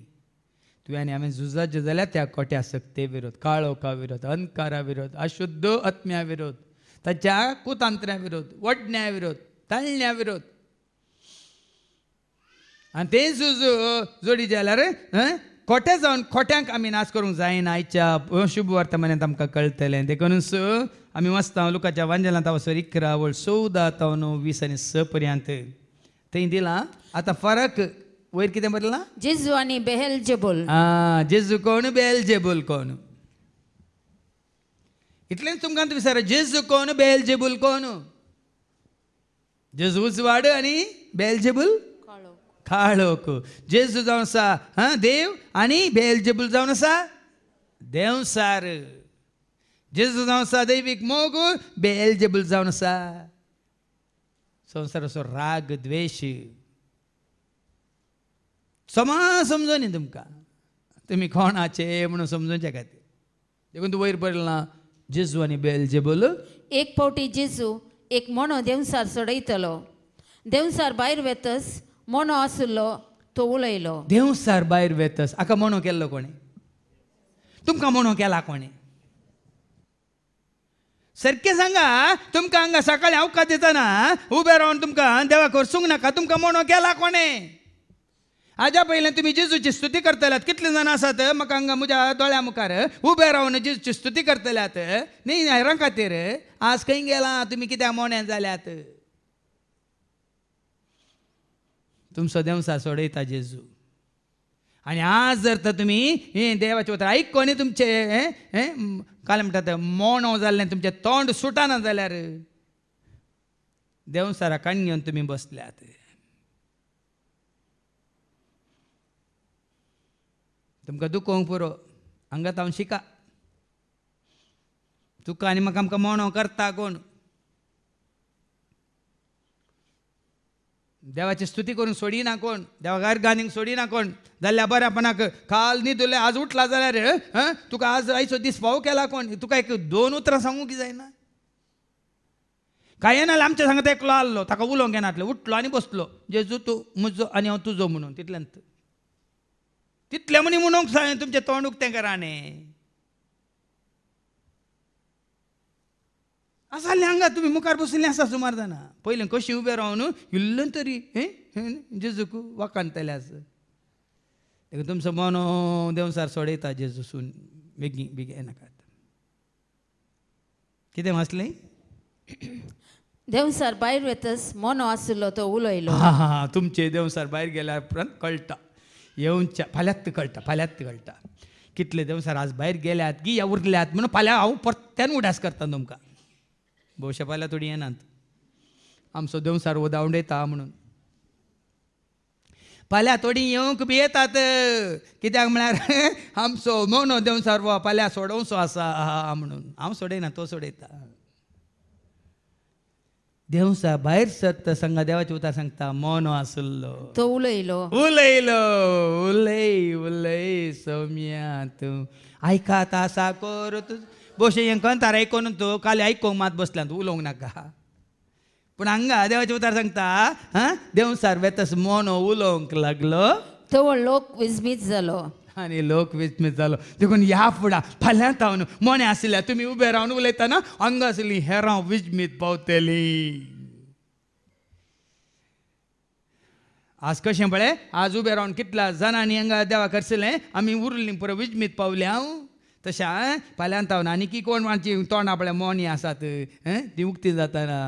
तुवें आनी हांवें झुजाचे जाल्यार त्या कोट्या सक्ते विरोध काळोखा विरोध अंधकारा विरोध अशुद्ध आत्म्या विरोध ताच्या कुतांत्र्या विरोध वडण्या विरोध ताळण्या विरोध आनी ते झूज जोडी जाल्यार खोटे जावन खोट्यांक आमी नाश करूंक जायना आयच्या शुभ वर्तमानांत आमकां कळटलें देखूनच आमी वाचता लुकाच्या वांजेलांत वचोन 11:14-20-6 पर्यंत थंय दिलां आतां फरक वयर कितें बरयलां जेजू आणि बेहेलजेबूल जेजू कोण बेहेलजेबूल कोण इतलेंच तुमकां विचार जेजू कोण बेहेलजेबूल कोण जेजू उजवाड आनी बेहेलजेबूल काळोख जेजू जावन आसा देव आनी बेहेलजेबूल जावन आसा देवसार जेजू जावन आसा दैवीक मोग बेहेलजेबूल जावन आसा संवसाराचो राग द्वेश समजून न्ही तुमकां तुमी कोणाचे म्हणून समजूंचे खातीर देखून तूं वयर बरयलां जेजू आनी बेहेलजेबूल एक फावटी जेजू एक मोनो देवसार सोडयतलो देवसार भायर वेतस मोनो आसलो तो उलयलो देवसार भायर वेतस हाका मोनो केल्लो कोणे तुमकां मोनो केला कोणे सारकें सांगा तुमकां हांगा सकाळीं अवकाश दितना उबे रावन तुमकां देवाक वरसूंक नाका तुमकां मोनो केला कोणे हाज्या पयलें तुमी जेजूची स्तुती करतल्यात कितले जाण आसात म्हाका हांगा म्हज्या दोळ्या मुखार उबे रावन जेजूची स्तुती करतल्यात न्ही हेरां खातीर आज खंय गेला तुमी कित्याक मोण्या जाल्यात तुमचो देवसार सोडयता जेजू. आनी आज जर तर तुमी हे देवाचे उतर आयकोनी तुमचे काल म्हणटात मोणो जाल्लें तुमचें तोंड सुटाना जाल्यार देवसारा काण घेवन तुमी बसल्यात. तुमकां दुखोवंक पुरो हांगात हांव शिका. तुका आनी म्हाका आमकां मोणो करता कोण? देवाची स्तुती करून सोडिना कोण? देवाक गानीक सोडिना कोण? जाल्यार बऱ्यापणाक काल न्हिदले आज उठला जाल्यार तुका आज आयचो दीस फावो केला कोण? तुका एक 2 उतरां सांगूंक जायना? काय नाल्यार आमच्या सांगता एकलो आसलो ताका उलोवंक येनासलें, उठलो आनी बसलो जेजू तूं म्हजो आनी हांव तुजो म्हणून. तितल्यांत तितलें म्हणूंक सांग तुमचें तोंड उक्तें करा न्ही. आसले हांगा तुमी मुखार बशिल्लीं आसा सुमार जाणां. पयलीं कशीं उबें रावन इल्लें तरी जेजूक वखणतले आसा. देखून तुमचो मोनो देवसार सोडयता जेजूसून बेगीन बेगीन नाकात. कितें वाचलें? देवसार भायर वेतस मोनो आसलो तो उलयलो. हा तुमचे देवसार भायर गेल्यार उपरांत कळटा. येवच्या फाल्यांत कळटा कितले देवसार आज भायर गेल्यात की या उरल्यात म्हणून फाल्यां हांव परत्यान उडास करता तुमकां. भोवशा फाल्यां थोडीं येनात आमचो देवसार वो दावंडयता म्हणून. फाल्यां थोडीं येवंक बी येतात कित्याक म्हळ्यार आमचो मोनो देवसार वो फाल्यां सोडोवचो आसा म्हणून. हांव सोडयना तो सोडयता. देवसार भायर सरता सांगा देवाचे उतार सांगता मोनो आसलो तो उलयलो. उलय सौम्या तूं आयकात आसा कर तूं. भोवशे हें कंतार आयकोन तूं काल आयकोंक मात बसल्या तूं उलोवंक नाका. पूण हांगा देवाचे उतार सांगता देवसार वेतस मोनो उलोवंक लागलो तो लोक विस्मीत जालो. आनी लोक विस्मीत जालो. देखून ह्या फुडा फाल्यां तावन मोने आसल्या तुमी उबे रावन उलयतना हांगा आसलीं हेरां विस्मीत पावतलीं. आज कशें पळय आज उबे रावन कितल्या जाणांनी हांगा देवा करसलें आमी उरलीं पुरो विस्मीत पावली. हांव तशें फाल्यां तावन आनी कोण माणची तोंडा पळय मोनी आसात ती उक्ती जाताना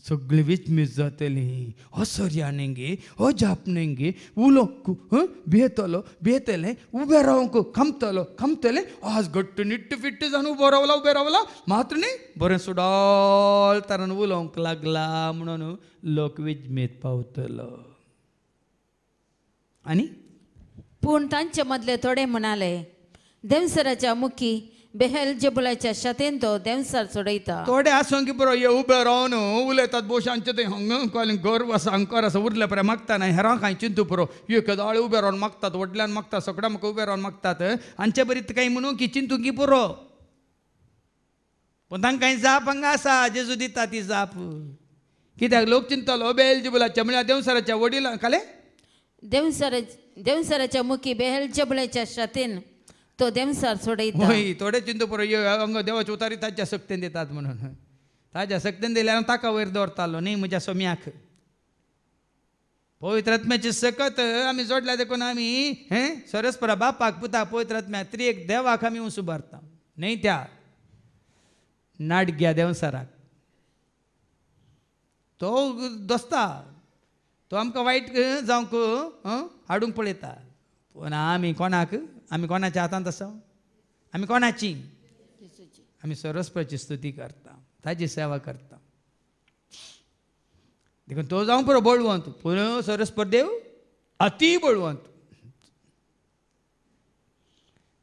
सगळीं विस्मीत जातलीं. असर्या नेंगे अजाप नेंगे उलोवंक बेतलें उबें रावंक खमतलें. आज घट्ट निट्ट फिट्ट जावन उबो रावला मात्र न्ही बरें सुडाल तरान उलोवंक लागला म्हणून लोक विस्मीत पावतलो. आनी पूण तांचे मदले थोडे म्हणाले देवसराच्या मुखी बेहेलजेबुलाच्या शातेन तो देवसार सोडयता. थोडे आसूं की बरो हे उबे रावन उलयतात भोवशांचे ते हांगा गर्व आसा अंकार आसा उरले पळय मागता ना हेरां कांय चिंतू पुरो एक दाळे उबे रावन मागतात व्हडल्यान मागतात सगळ्या म्हाका उबे रावन मागतात हांचे बरीत काही म्हणून की चिंतू की पुरो. पूण तांकां कांय जाप हांगा आसा जेजू दिता ती जाप. कित्याक लोक चिंतलो बेहेलजेबुलाच्या म्हळ्यार देवसाराच्या वडिलां काले देवसाराच्या मुखी बेहेलजेबुलाच्या शातेन तो देवसार सोडयता. होय थोडे चिंतू पुरो हांगा देवाचे उतारी ताच्या सक्तेन दितात म्हणून. ताच्या सक्तेन दिल्यार ताका वयर दवरतालो न्ही म्हज्या सोम्याक. पवित्र आत्म्याची सकत आमी जोडल्या देखून आमी सरस्परा बापाक पुता पवित्र आत्म्या त्रिएक देवाक आमी उबारता न्ही त्या नाडग्या देवसाराक. तो दोस्ता तो आमकां वायट जावंक हाडूंक पळयता. पूण आमी कोणाच्या हातांत आसा? आमी कोणाची? आमी सरस्वतीची स्तुती करता ताची सेवा करता. देखून तो जावं पुरो बळवंत पूण सरस्वत देव अति बळवंत.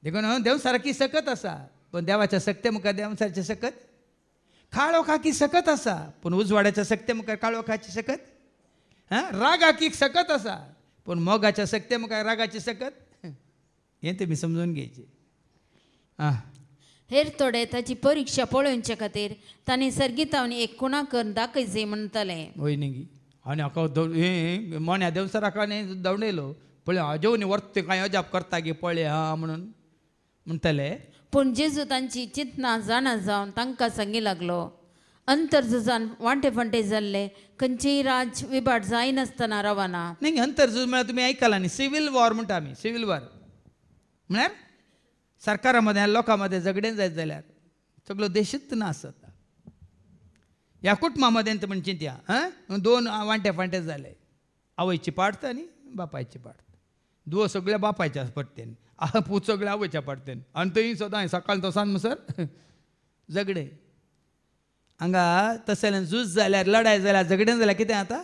देखून देव सारकी सकत आसा पूण देवाच्या सक्ते मुखार देवसारची सकत काळोखाकी सकत आसा पूण उजवाड्याच्या सक्ते मुखार काळोखाची सकत. रागाकी सकत आसा पूण मोगाच्या सक्ते मुखार रागाची सकत. हें तुमी समजून घेवचें. हेर थोडे ताची परीक्षा पळोवचे खातीर तांणी सर्गितावन एक कुणा करून दाखयचे म्हणटाले. वय न्ही आनी हाका मोन्या देवसाराक दवडयलो पळय हाजेवनी वर्त कांय अजाप करता गे पळय म्हणून म्हणटले. पूण जेजू तांची चिंतना जाणा जावन तांकां सांगी लागलो अंतरजुजान वांटे फांटे जाल्ले खंयचेय राज विभाट जायनासतना रावना. न्ही अंतरजूज म्हळ्यार तुमी आयकलां न्ही सिवील वॉर म्हणटा आमी. सिवील वॉर म्हळ्यार सरकारा मदें लोकां मदें झगडें जायत जाल्यार सगळो देशूच नास जाता. ह्या कुटुंबा मदें म्हणचे त्या 2 वांटे फांटे जाले आवयची पाडत आनी बापायची पाडत दुवो सगळ्या बापायच्या पडटेन पूत सगळ्या आवयच्या पडटेन आनी थंय सदां सकाळ तो सांज म्हणसर झगडे हांगा तशें झूज जाल्यार लढाय जाल्यार झगडेन जाल्यार कितें जाता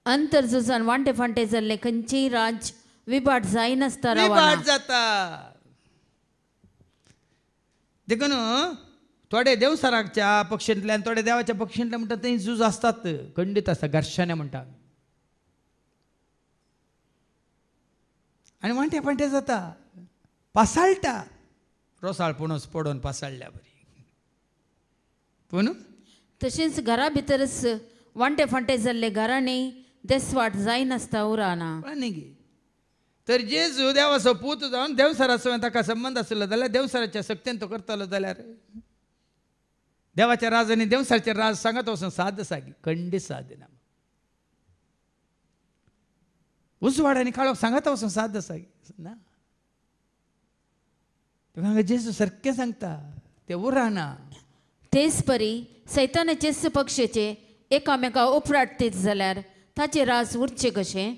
अंतरझुजान वांटे फांटे जाल्ले खंयचीय राज विभाट जायनासता विभाट जाता देखून थोडे देवसराच्या पक्षांतल्यान थोडे देवाच्या पक्षांतल्यान म्हणटा थंय झूज आसतात खंडीत आसता घर्शणे म्हणटा आनी वांटे फांटे जाता पासाळटा रोसाळपणूच पडोवन पासाळल्या बरी पूण तशेंच घरा भितरच वांटे फांटे जाल्ले घरांनी देसवाट जायनासता उराना गे तर जेजू देवाचो पूत जावन देवसराचो ताका संबंध आसलो जाल्यार देवसराच्या सक्तीन तो करतलो जाल्यार देवाच्या राज आनी देवसराचे राज सांगत वचून साद सागी खंडीत साद ना उजवाड आनी काळोख सांगत वचून साद सागी ना हांगा जेजू सारकें सांगता ते उराना तेच परी सैतानाचे पक्षाचे एकामेका उपराटतीत जाल्यार ताचे राज उरचे कशें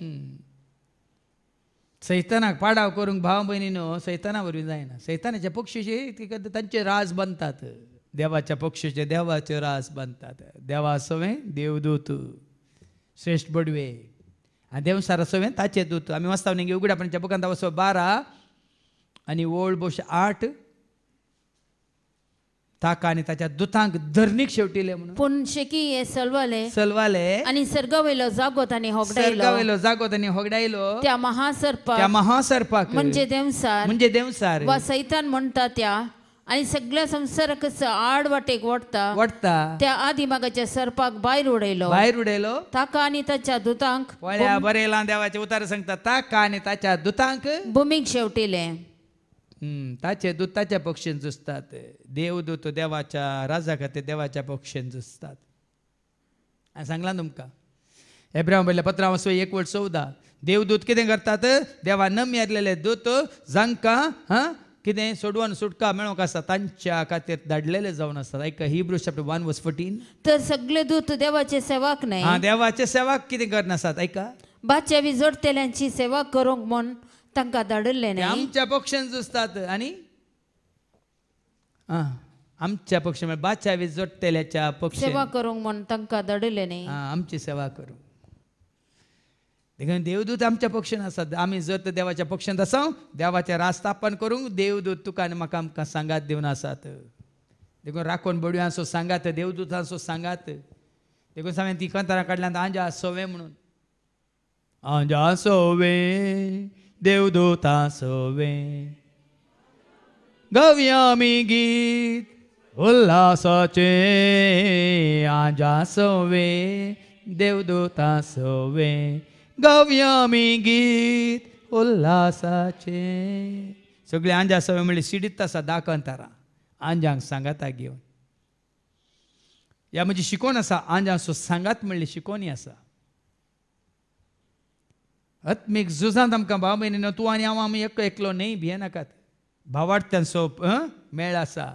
सैतानाक पाडाव करूंक भाव भयणीनो सैताना वरवीं जायना सैतानाच्या पक्षाचे तांचे राज बांदतात देवाच्या पक्षाचे देवाचे राज बांदतात देवा सवें देवदूत श्रेष्ठ बडवे आनी देवसारा सवें ताचे दूत आमी वाचता न्ही उगडापणाच्या बुकांत वचो 12 आनी ओळ बोश 8 ताका आनी ताच्या दुतांक धरणीक शेवटिले म्हणून पूण शेकी हे सलवाले आनी सर्गावेलो जागो तांणी सर्गावेलो जागो तांणी होगडायलो त्या महासर्पाक म्हणजे देवसार वा सैतान म्हणटा त्या आनी सगळ्या संवसाराक आड वाटेक वडटा त्या आदिमागाच्या सर्पाक भायर उडयलो ताका आनी ताच्या दुतांक पळया बरयलां देवाचे उतार सांगता ताका आनी ताच्या दुतांक भुमीक शेवटिले ताचे दूत ताच्या पक्षेन झुजतात देवदूत देवाच्या राजा खातीर देवाच्या पक्षेन झुजतात हांवें सांगलां तुमकां एब्राहिम बरयल्या पत्रां 1:14 देवदूत कितें करतात देवा न मेरलेले दूत जांकां कितें सोडवून सुटका मेळोवंक आसा तांच्या खातीर धाडलेले जावन आसतात ऐका हिब्रू चॅप्टर 1:14 तर सगळे दूत देवाचे सेवक न्हय देवाचे सेवक कितें करनासतात ऐका बाच्या विजोडतेल्यांची सेवा करूंक म्हूण तांकां धाडिल्ले न्हय आमच्या पक्षान झुजतात आनी आमच्या पक्ष बाच्या विजोडतेल्याच्या पक्ष सेवा करूंक म्हूण तांकां धाडिल्ले न्हय आमची सेवा करूंक देखून देवदूत आमच्या पक्षान आसात आमी जर देवाच्या पक्षांत आसा देवाचें राज स्थापन करूंक देवदूत तुका आनी म्हाका आमकां सांगात दिवन आसात देखून राखण बडव्यांचो सांगात देवदूतांचो सांगात देखून हांवें ती कंतरां काडल्यात आंजा सोवे म्हणून आंजा सोवे देवदूता सोवे गावया आमी गीत उल्हासाचे आंजा सोवे देवदूता सोवे गावया आमी गीत उल्हासाचे सगळे आंजा सवय म्हणले सिडीत आसा दाखंतारां आंजांक सांगाता घेवन ह्या म्हजी शिकोवन आसा आंजांचो सांगात म्हणली शिकोवणी आसा आत्मीक झुजांत आमकां भाव भयणीनो तूं आनी हांव आमी एकलो न्ही भियेनाकात भावार्थ्यांचो मेळ आसा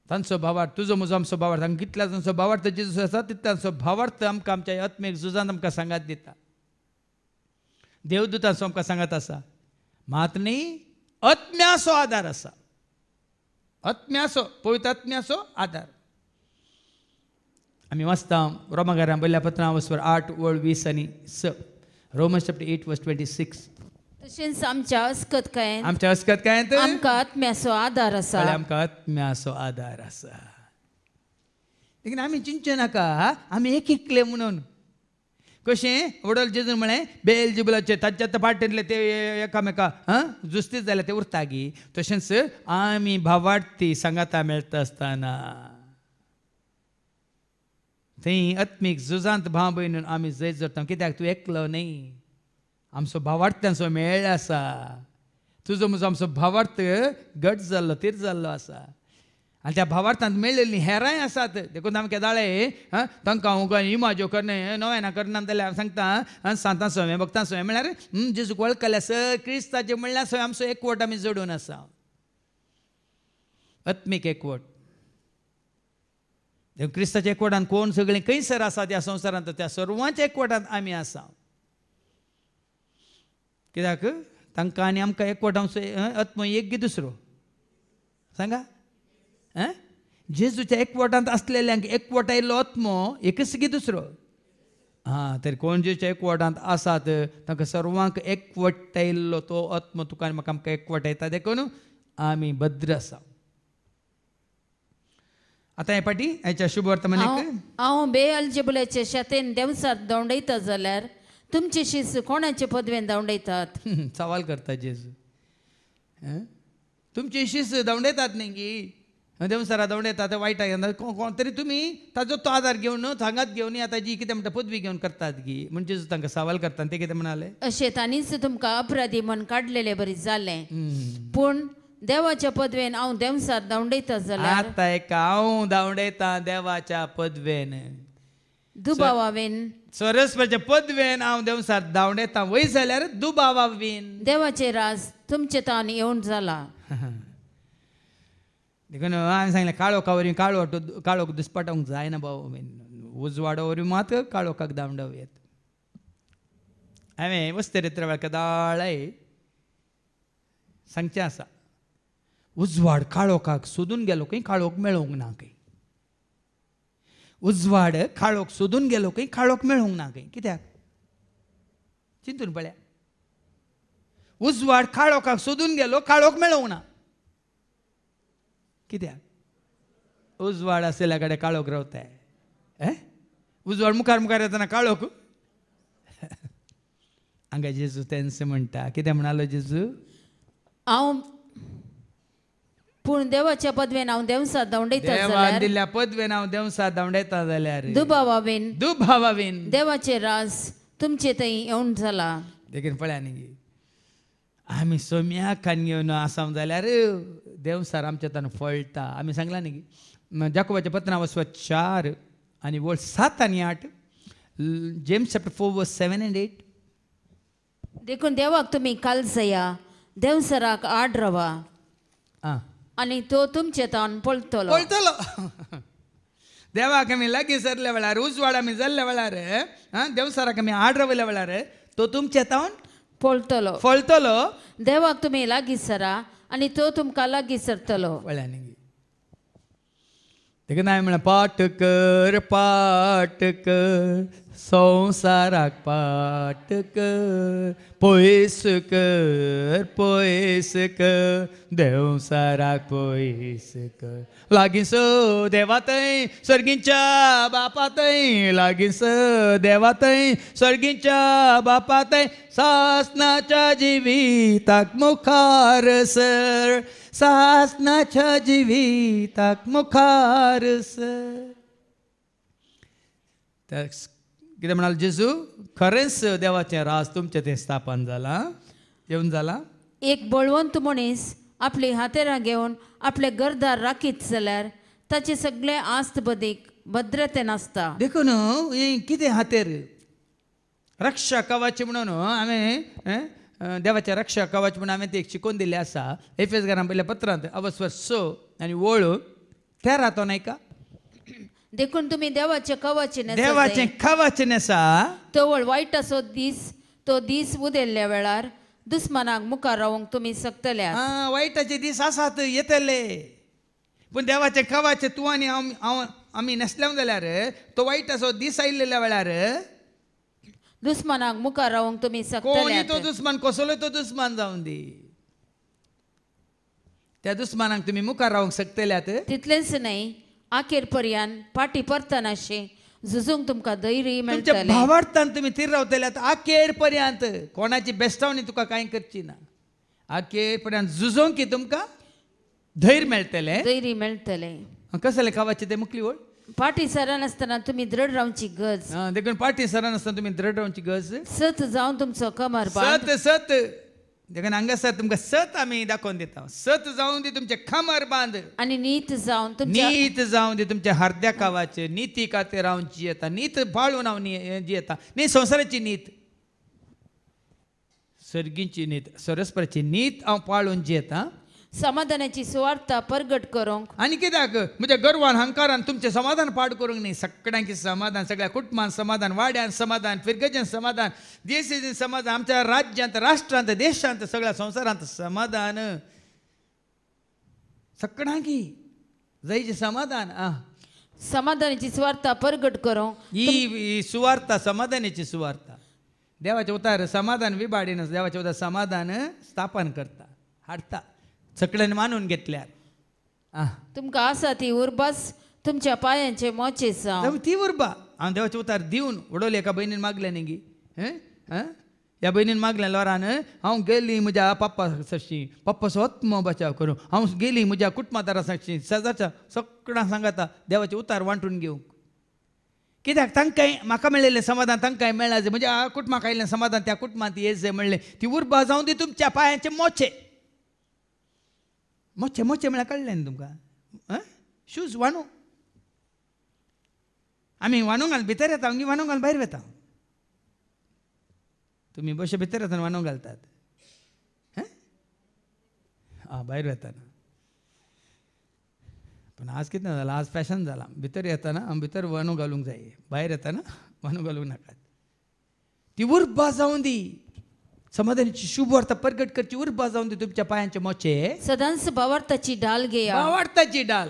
तांचो भावार्थ तुजो म्हजो आमचो भावार्थ हांगा कितल्या तांचो भावार्थ जेजूस आसा तितल्यांचो भावार्थ आमकां आमच्या आत्मीक झुजांत आमकां सांगात दिता देवदूतांचो आमकां सांगात आसा मात न्ही आत्म्याचो आदार आसा आत्म्याचो पवित्र आत्म्याचो आदार आमी वाचता रोमाकारां बरयल्या पत्रां 8:20 Romans chapter 8:26 तशेंच आमच्या अस्कतकायेंत आमकां आत्म्याचो आदार आसा आमकां आत्म्याचो आदार आसा देखून आमी चिंतचे नाका आमी एकले म्हणून कशें वडोल जेजून म्हळें बेलजेबुलाचे ताच्या पाटेंतले ते एकामेका जुस्तीत जाल्यार ते उरता गी तशेंच आमी भावार्थी सांगाता मेळटा आसतना थंय आत्मीक झुजांत भाव भयणून आमी जैत जोडटा कित्याक तूं एकलो न्ही आमचो भावार्थ्यांचो मेळ आसा तुजो म्हजो आमचो भावार्थ गट जाल्लो तीर जाल्लो आसा आनी त्या भावार्थांत मेळिल्लीं हेरांय आसात देखून आमकां दाळे तांकां हांव इमाज्यो करना नव्याना करना जाल्यार हांव सांगता सांतां सवें भक्तां सवें म्हळ्यार जेजूक वळखल्या सगळे क्रिस्ताचे म्हणल्यार सगळें आमचो एकवट आमी जोडून आसा आत्मीक एकवट देव क्रिस्ताच्या एकवटान कोण सगळे खंयसर आसा त्या संवसारांत त्या सर्वांच्या एकवटांत आमी आसा कित्याक तांकां आनी आमकां एकवटांत आत्मो एक गी दुसरो सांगा जेजूच्या एकवटांत आसलेल्यांक एकवटायल्लो आत्मो एकच गी दुसरो तर कोण जेच्या एकवटांत आसात तांकां सर्वांक एकवटायल्लो तो आत्मो तुका आनी म्हाका आमकां एकवटायता देखून आमी भद्र आसा आतां हे पाटी हेच्या शुभ वर्तमानाक हांव बेअल्जेबुलाचे शेतेन देवसार दवंडयता जाल्यार तुमचे शिस कोणाचे पदवेन दवंडयतात सवाल करता जेजू तुमचे शिस दवंडयतात न्ही गी देवसारा दवंडयतात वायटाक तरी तुमी ताजो तो आदार घेवन सांगात घेवन आतां जी कितें म्हणटा पदवी घेवन करतात गी म्हणजे तांकां सवाल करता ते कितें म्हणाले अशें तांणीच तुमकां अपराधी म्हण काडलेले बरी जालें पूण देवाच्या पदवेन हांव देवसार दवंडयता जाल्यार आतां एक हांव दवंडयता देवाच्या पदवेन दुबावावेन सरस्वतीच्या पदवेन हांव देवसार दवंडयता वय जाल्यार दुबावावेन देवाचे राज तुमचे तान येवन जाला देखून हांवें सांगलें काळोखा वरी काळोख दिसपटावंक जायना बाबा उजवाडो वरी मात काळोखाक दावंडवेत हांवें वस्तेरित्र वळखदाळय सांगचें आसा उजवाड काळोखाक सोदून गेलो खंय काळोख मेळोंक ना खंय उजवाड काळोख सोदून गेलो खंय काळोख मेळोंक ना खंय कित्याक चिंतून पळया उजवाड काळोखाक सोदून गेलो काळोख मेळोंक ना कित्याक उजवाड आसलेल्या कडेन काळोख रावताय उजवाड मुखार मुखार येतना काळोख हांगा जेजू तेंच म्हणटा कितें म्हणालो जेजू हांव पूण देवाच्या पदवेन हांव देवसार दवंडयता देवान दिल्ल्या पदवेन हांव देवसार दवंडयता जाल्यार दुबावावेन देवाचे राज तुमचे थंय येवन जाला देखीन पळया न्ही आमी सोम्याक खान घेवन आसाम जाल्यार देवसार आमच्या तान फळटा आमी सांगला न्ही जाकोबाच्या पत्रां वचवा 4 आनी वळ 7 आनी 8 जेम्स चॅप्टर 4 वर्स 7 and 8 देखून देवाक तुमी कालसया देवसराक आड रवा आनी तो तुमचे तान पळटलो देवाक आमी लागीं सरल्या वेळार उजवाड आमी जाल्ल्या वेळार देवसराक आमी आड रावल्या वेळार तो तुमचे तावन फळटलो देवाक तुमी लागीं सरा आनी तो तुमकां लागीं सरतलो पळया न्ही देखून हांवें म्हळें पाट कर संवसाराक पाट कर पयस कर देवसाराक पयस कर लागींस देवा थंय सर्गींच्या बापा थंय लागींस देवा थंय सर्गींच्या बापा थंय सासणाच्या जिविताक मुखार सर सासणाच्या जिविताक मुखार सर कितें म्हणाल जेजू खरेंच देवाचें राज तुमचें थंय स्थापन जाला येवन जाला एक बळवंत मनीस आपली हातेरां घेवन आपले घरदार राखीत जाल्यार ताचे सगळे आस्त बदीक भद्रतेन आसता देखून कितें हातेर रक्षा कवच म्हणून हांवें देवाचें रक्षा कवच म्हणून हांवें ते शिकोवन दिल्लें आसा एफेसकारां पयल्या पत्रांत अवस्वर 6 आनी वळ 13 तो नायका देखून तुमी देवाचे कवच नेसा तवळ वायटाचो दीस तो दीस उदेल्ल्या वेळार दुस्मानाक मुखार रावंक तुमी सकतल्या वायटाचे दीस आसात येतले पूण देवाचें कवच तूं आनी आमी नेसल्या जाल्यार तो वायटाचो दीस आयिल्ल्या वेळार दुस्मानाक मुखार रावंक तुमी सकतले तो दुस्मान कसलोय तो दुस्मान जावन दी त्या दुस्मानाक तुमी मुखार रावंक सकतल्यात तितलेंच न्हय आखेर पर्यंत फाटी परतनाशें झुजूंक तुमकां धैर्य मेळटलें भावार्थान तुमी थीर रावतल्यात आखेर पर्यंत कोणाची बेस्तावणी तुका कांय करची ना आखेर पर्यंत झुजोंक की तुमकां धैर्य मेळटलें कसलें कवच ते मुखली वळ फाटी सरनासतना तुमी दृढ रावची गज देखून फाटी सरनासतना तुमी दृढ रावची गज सत जावन तुमचो कमर सत देखून हांगासर तुमकां सत आमी दाखोवन दिता सत जावन दी तुमचे खमर बांद आनी नीत जावन दी तुमच्या हरद्या कावाचे नीती खातीर हांव जियेता नीत पाळून हांव जियेता न्ही संवसाराची नीत सर्गीची नीत सरस्वराची नीत हांव पाळून जियेता समाधानाची सुवार्ता परगट करूंक आनी कित्याक म्हज्या गर्वान हंकारान तुमचें समाधान पाड करूंक न्ही. सगळ्यांकी समाधान, सगळ्या कुटुंबान समाधान, वाड्यान समाधान, फिरगेचें समाधान, देशीचें समाधान, आमच्या राज्यांत, राष्ट्रांत, देशांत, सगळ्या संवसारांत समाधान. सगळ्यांकी जायचें समाधान. समाधानाची सुवार्ता परगट करूंक ही सुवार्ता समाधानाची सुवार्ता. देवाचे उतार समाधान विबाडीन, देवाचे उतार समाधान स्थापन करता, हाडता सगळ्यांनी मानून घेतल्यार. तुमकां आसा ती उर्बास तुमच्या पांयांचे मोचे जावं. ती उर्बा हांव देवाचे उतार दिवन उडोवली. एका भयणीन मागलें न्ही गी. ह्या भयणीन मागलें लोरान हांव गेली म्हज्या पप्पा सरशी, पप्पाचो आत्मो बचाव करूं. हांव गेली म्हज्या कुटुंबादारा सरशी, शेजारच्या सगळ्यांक सांगता देवाचे उतार वांटून घेवंक. कित्याक तांकांय म्हाका मेळिल्लें समाधान तांकांय मेळ्ळां. जे म्हज्या कुटुंबाक आयिल्लें समाधान त्या कुटुंबांत येस जे म्हणलें. ती उर्बा जावं दी तुमच्या पांयांचे मोचे. मोचे मोचे म्हळ्यार कळ्ळें न्ही तुमकां. शूज वांडू आमी वांडूंक घालून भितर येता, वांडूंक घालून भायर वता. तुमी बशे भितर येतना वांडूंक घालतात. भायर वेतना. पण आज कितें जालां, आज फॅशन जाला. भितर येतना भितर वांडू घालूंक जाय, भायर येतना वांडू घालूंक नाकात. ती उर्बा जावं दी. समाधानाची शुभ वार्ता प्रगट करची उर्बा जावं दी तुमच्या पांयांचे मोचे. सदांच भावार्थाची ढाल घेया. भावार्थाची डाल.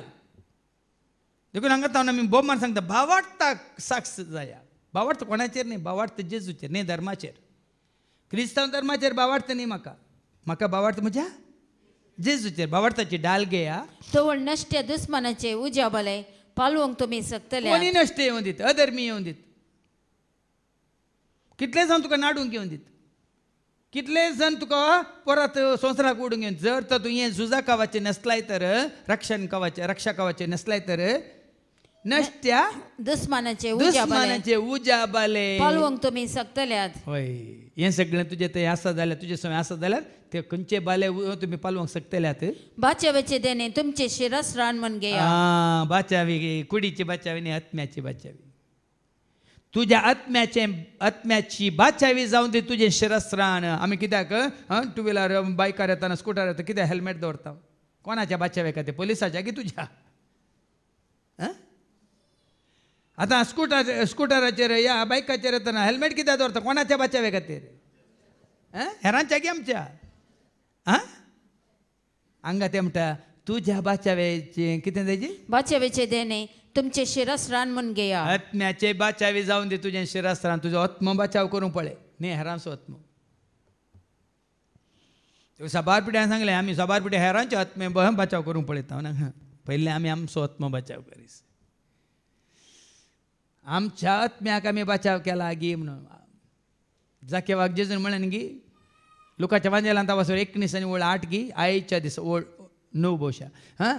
देखून हांगा तावन आमी बोमान सांगता भावार्थाक साक्ष जाया. भावार्थ कोणाचेर न्ही, भावार्थ जेजूचेर न्ही, धर्माचेर. क्रिस्तांव धर्माचेर भावार्थ न्ही. म्हाका भावार्थ म्हज्या जेजूचेर. भावार्थाची डाल घेया. तवळ नश्ट दुस्मानाचे उजाबाले पालवंक तुमी सकतले. कोणी नश्ट येवन दीत, अधर्मी येवन दीत, कितले जावन तुका नाडूंक येवन दीत, कितले जण तुका परत संवसाराक ओडूंक येवन. जर तर तूं हें झुजा कवाचें नसलाय तर, रक्षा कवाचें नसलाय तर नश्ट्या दुस्मानाचे उजाबाले पालवंक तुमी सकतल्यात. होय, हें सगळें तुजें थंय आसा जाल्यार, तुजे सवय आसा जाल्यार ते खंयचे बाले तुमी पालवंक सकतल्यात. बाच्यावेचे देणे तुमचे शिरस रान म्हण घेया. बाचावी, कुडीची बाचावी न्ही, आत्म्याची बाचावी. तुज्या आत्म्याची बाचावी जावन दी तुजें शिरस्त्राण. आमी कित्याक टू व्हिलर बायकार येताना स्कुटर येता कित्याक हेल्मेट दवरता? कोणाच्या बाचावे खातीर? पुलिसाच्या की तुज्या? आतां स्कुटराचेर या बायकाचेर येताना हेल्मेट कित्याक दवरता? कोणाच्या बाचावे खातीर? हेरांच्या की आमच्या? हांगा ते म्हणटा तुज्या बाचावेचे कितें तेजी? बाच्यावेचे देणे तुमचे शिरस रान म्हण घेया. आत्म्याचे बाचावी जावन दी तुजें शिरस्त्राण. तुजो आत्मो बाचाव करूंक पळय न्ही, हेरांचो आत्मो. सबार पिड्यान सांगलें आमी सबार पिड्या हेरांचे आत्मे बाचाव करूंक पळयता. पयलें आमी आमचो आत्मो बाचाव करीस. आमच्या आत्म्याक आमी बाचाव केला गी म्हणून. जाकेवाक जेजून म्हळें न्ही गी, लुकाच्या वांजेलांत वाचून 19 आनी 8 गी, आयच्या दिसा 9 बोशा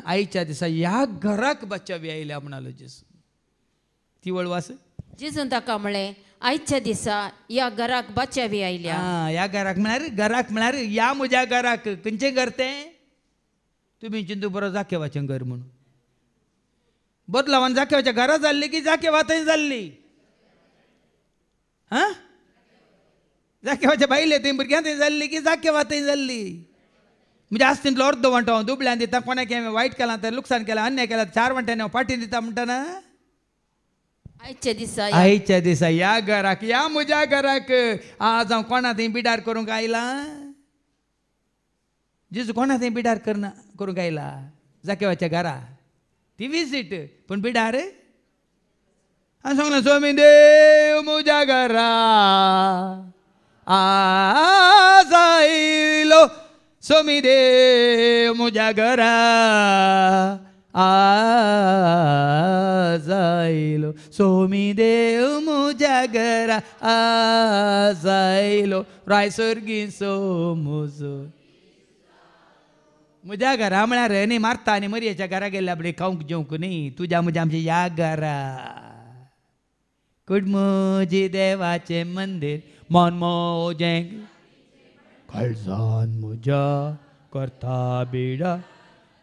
आयच्या दिसा ह्या घराक बाचावी आयल्या म्हणालो जेजू. ती वळ वास. जेजून ताका म्हळें आयच्या दिसा या घराक बाच्यावी आयल्या. ह्या घराक म्हळ्यार या म्हज्या घराक. खंयचें घर तें? तुमी चिंतू बरो जाकेवाचें घर म्हणून. बदलावान जाकेवाच्या घरा जाल्ली की जाकेवा थंय जाल्ली? जाकेवाच्या बायले थंय भुरग्यां थंय जाल्ली की जाकेवा थंय जाल्ली? म्हणजे आस्तींतलो अर्द वांटो हांव दुबळ्यान दिता, कोणाक हांवें वायट केलां तर लुकसाण केलां, अन्याय केला 4 वांट्यानी हांव पाटी दिता म्हणटा ना. आयच्या दिसा या घराक, या म्हज्या घराक आज हांव कोणा थंय बिडार करूंक आयला? जेजू कोणा थंय बिडार करूंक आयला? जाकेवाच्या घरा. ती विजीट पूण बिडार हांवें सांगलें स्वामी देव म्हज्या घरा आज आयलो. स्वामी देव म्हज्या घरा आज आयलो. स्वामी देव म्हज्या घरा आज आयलो. राय सर्गीचो म्हजो. म्हज्या घरा म्हळ्यार न्ही मारता आनी मरयेच्या घरा गेल्या बडे खावंक जेवंक न्ही. तुज्या म्हज्या आमच्या या घरा. कुडमोजी देवाचें मंदीर मन मोजें काळजान म्हज्या करता बिडा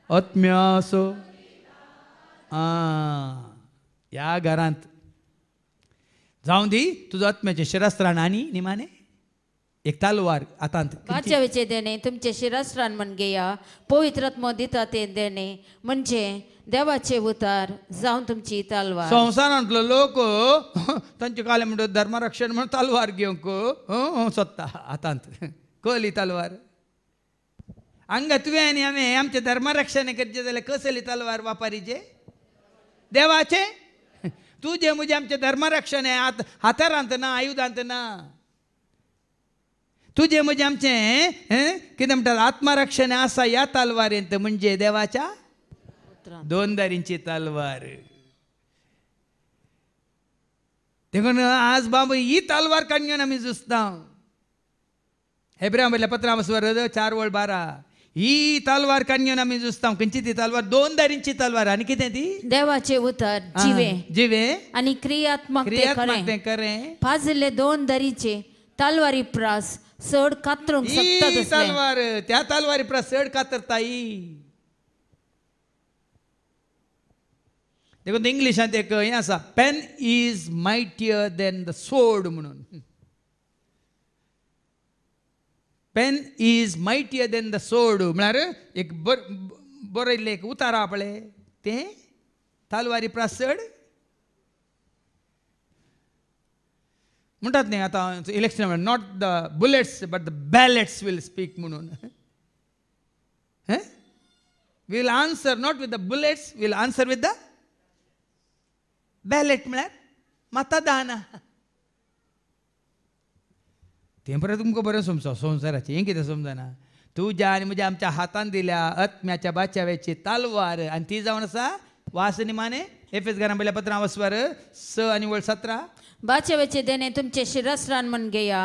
आत्म्यासो. ह्या घरांत जावं दी तुजो आत्म्याचें शिरस्त्राण आनी निमाणें एक तलवार आतांत वाचवेचे देणे तुमचे शिरस्त्रान म्हण घेया पवित्रत्म दिता ते देणे म्हणजे देवाचे उतार जावन तुमची तलवार संवसारांतलो लोक तांचे काले म्हणटा धर्मरक्षण म्हणून तलवार घेवंक सोदता आतांत कसली तलवार हांगा तुवें आनी हांवें आमचें धर्मरक्षण करचें जाल्यार कसली तलवार वापरीचे देवाचे तुजें म्हजें आमचें धर्मरक्षण हें हातारांत ना आयुधांत ना तुजें म्हजें आमचें कितें म्हणटात आत्मरक्षण आसा ह्या तलवारेंत म्हणजे देवाच्या दोन दारींची तलवार देखून आज बाबा ही तलवार काडून घेवन आमी झुजता हेब्रेयां बरयल्या पत्रां 4:12 ही तलवार काडून घेवन आमी झुजता खंयची ती तलवार दोन दारींची तलवार आनी कितें ती देवाचे उतार जिवे आनी क्रियात्मक तें खरें पाजिल्ले दोन दारीचे तलवारी प्रास चड कातरूंक शकता तलवार त्या तलवारी प्रास चड कातरताई देखून इंग्लिशांत एक हें आसा pen is mightier than the sword म्हणून pen is mightier than the sword म्हळ्यार एक बरयल्लें एक उतार आहा पळय तें तलवारी प्रास चड म्हणटात न्ही आतां election not the bullets but the ballots will speak म्हणून will answer not with the bullets will answer with the ballot म्हळ्यार मतदान तें परत तुमकां बरें समजो संवसाराचें हें कितें समजना तुज्या आनी म्हज्या आमच्या हातान दिल्या आत्म्याच्या बाच्याव्याची तलवार आनी ती जावन आसा वास निमाणे एफेसकारां बरयल्या पत्रां 6:17 बाचवेचे देणे तुमचे शिरस्त्रान म्हण घेया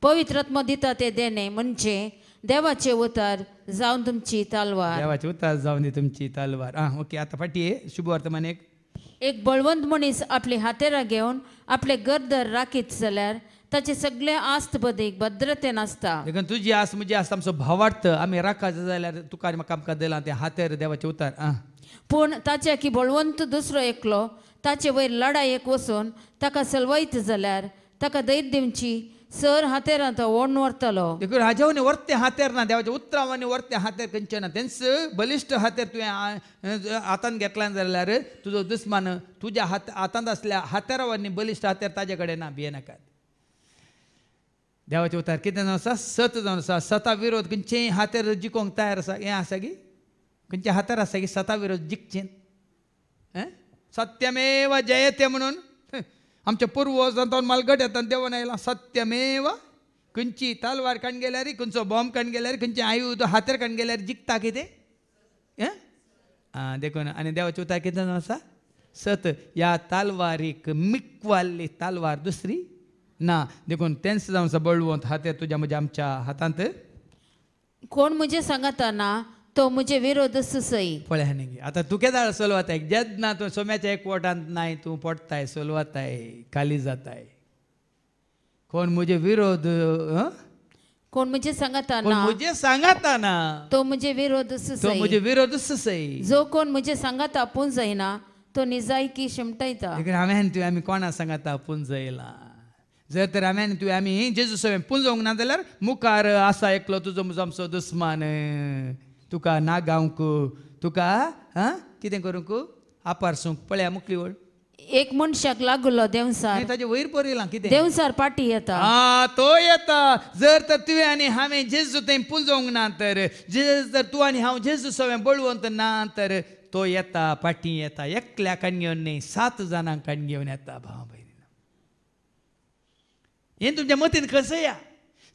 पवित्रत्म दिता ते देणे म्हणजे देवाचे उतार जावन तुमची तलवार देवाचे उतार जावन दी तुमची तलवार ओके आतां फाटी शुभ वर्तमान एक बळवंत मनीस आपली हातेरां घेवन आपले गर्दर राखीत जाल्यार ताचे सगळे आस्त बदीक भद्रतेन आसता देखून तुजी आस म्हजी आस्त आमचो भावार्थ आमी राखत जाल्यार तुका आनी म्हाका आमकां दिलां तें हातेर देवाचे उतार पूण ताचे की बळवंत दुसरो एकलो ताचे वयर लढायेक वचून ताका सलवयत जाल्यार ताका दैत दिवची सर हातेरां तो ओडून व्हरतलो देखून हाज्यावनी वर्ते हातेर ना देवाच्या उतरावानी वर्ते हातेर खंयचे ना तेंच बलिश्ट हातेर तुवें हातान घेतल्यान जाल्यार तुजो दुस्मान तुज्या हातांत आसल्या हातेरावानी बलिश्ट हातेर ताजे कडेन ना भियेनाकात देवाचे उतार कितें जावन आसा सत जावन आसा सता विरोध खंयचेय हातेर जिखोवंक तयार आसा हें आसा की खंयचे हातेर आसा की सता विरोध जिखचें सत्यमेव जयते म्हणून आमचे पुर्वजांतून मलगट येतात देवान आयला सत्यमेव खंयची तलवार काडून गेल्यार खंयचो बॉम्ब काडून गेल्यार खंयचे आयुध हातेर काडून गेल्यार जिखता कितें देखून आनी देवाचे उतार कितें जावन आसा सत ह्या तलवारीक मिक्वाल्ली तलवार दुसरी ना देखून तेंच जावन आसा बळवंत हातेर तुज्या म्हज्या आमच्या हातांत कोण म्हजे सांगता ना तो म्हजे विरोध सुसई पळय न्ही आतां तूं केदाळ सोलवताय जेन्ना तूं सोम्याच्या एकवटांत नाय तूं पडताय सोलवताय खाली जाताय कोण म्हजे विरोध कोण म्हजे सांगता कोण ना म्हजे सांगता ना तो म्हजे विरोध तो सुसई म्हजे विरोध ससय जो कोण म्हजे सांगता आपूण जायना तो निजायकी शिमटयता देखून हांवें तुवें आमी कोणा सांगता आपूण जयला जर तर हांवें तुवें आमी जेजूस हांवें पुंजोवंक ना जाल्यार मुखार आसा एकलो तुजो म्हजो आमचो दुस्मान तुका नागावंक तुका कितें करूंक आपारसूंक पळया मुखली वळ एक मनशाक लागलो देवसार ताजे वयर बरयलां कितें देवसार पाटी येता तो येता जर तर तुवें आनी हांवें जेजू थंय पुंजोवंक ना तर जर तूं आनी हांव जेजूस हांवें बळवंत ना तर तो येता पाटी येता एकल्या काडून घेवन न्ही 7 जाणांक काडून घेवन येता भाव भयणी हें तुमच्या मतीन कसं या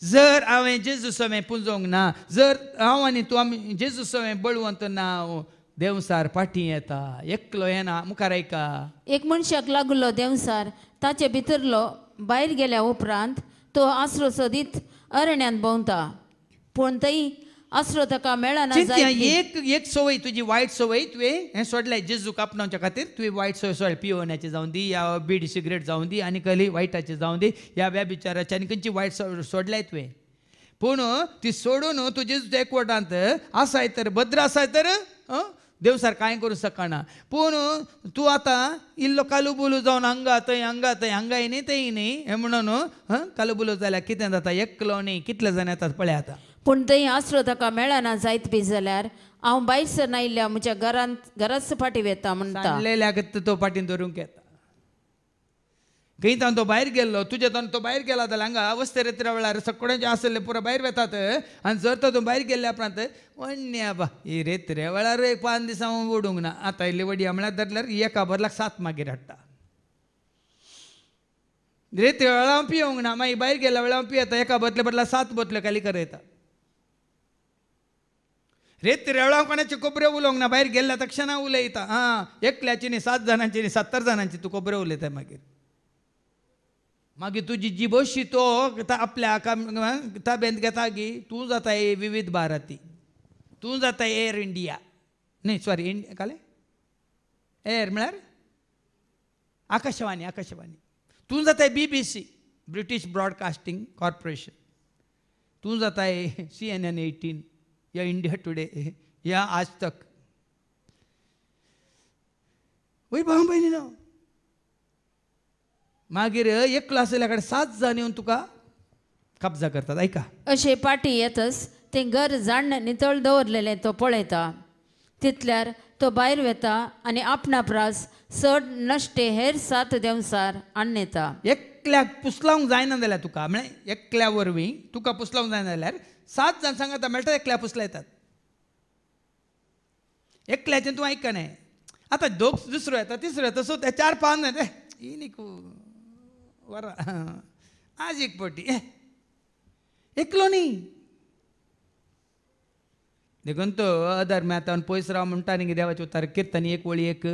जर हांवें जेजूस हांवें पुंजोवंक ना जर हांव आनी तूं आमी जेजूस हांवें बळवंत ना देवसार पाटी येता एकलो येना मुखार ऐका एक मनशाक लागलो देवसार ताचे भितरलो भायर गेल्या उपरांत तो आसरो सोदीत अरण्यांत भोंवता पूण थंय आसरो ताका मेळना एक सवय तुजी वायट सवय तुवें हें सोडलें जेजूक आपणावच्या खातीर तुवें वायट सवय सोड पिवण्याची जावं दी या बीडी सिगरेट जावं दी आनी कसली वायटाची जावं दी ह्या व्याभिचाराची आनी खंयची वायट सोडल्याय तुवें पूण ती सोडून तूं जेजूच्या एकवटांत आसाय तर भद्र आसाय तर देवसार कांय करूं शकना पूण तूं आतां इल्लो कालुबुलू जावन हांगा थंय हांगाय न्ही थंय न्ही हें म्हणून कालुबुलू जाल्यार कितें जाता एकलो न्ही कितले जाण येतात पळय आतां पूण थंय आसरो ताका मेळना जायत बी जाल्यार हांव भायर सर आयिल्ल्या म्हज्या घराच फाटी वेता म्हणटा सांडलेल्याक तो फाटीन धरूंक येता खंय तो भायर गेल्लो तुजे तो भायर गेला जाल्यार हांगा अवस्थे रेत्रे वेळार सगळ्यांचे आसले पुरो भायर वेतात आनी जर तो भायर गेल्ल्या उपरांत वन्या बा ही रेत्रे वेळार 5 दिसां ओडूंक ना आतां इल्ली वडी म्हळ्यार धरल्यार एका बदलाक 7 मागीर हाडटा रेत्रे वेळार हांव पियोंक ना मागीर भायर गेल्या वेळार हांव पियेता एका बोतले बदला 7 बोतल्यो खाली करयता रेत्रे वेळार हांव कोणाचे कोबऱ्यो उलोवंक ना भायर गेल्ल्या तक्षणा उलयता एकल्याची न्ही 7 जाणांची न्ही 70 जाणांची तूं कोबऱ्यो उलयता मागीर तुजी जी बशी तो आपल्या ताब्यांत घेता गी तूं जाता विविध भारती तूं जाता एअर इंडिया न्ही सॉरी काले एअर म्हळ्यार आकाशवाणी तूं जाता BBC ब्रिटीश ब्रॉडकास्टिंग कॉर्पोरेशन तूं जाता CNN 18 या इंडिया टुडे या आज तक वय भाव भयणीनो मागीर एकलो आसल्या कडेन 7 जाण येवन तुका कब्जा करतात ऐका अशे पाटी येतच ते घर जाण नितळ दवरलेले तो पळयता तितल्यार तो भायर वेता आनी आपणा प्रास चड नश्टे हेर 7 देंवसार हाडून येता एकल्याक पुसलावंक जायना जाल्यार तुका म्हळ्यार एकल्या वरवीं तुका पुसलावंक जायना जाल्यार 7 जाण सांगाता मेळटा एकल्या पुसला येतात एकल्याचें तूं आयकना आतां दुसरो येता तिसरो येता सो ते 4-5 जाण ही न्ही वरा आज एक पटी एकलो न्ही देखून तो अधर्म्या आतां पयस राव म्हणटा न्ही देवाचे उतार किर्तनी एक वळी एक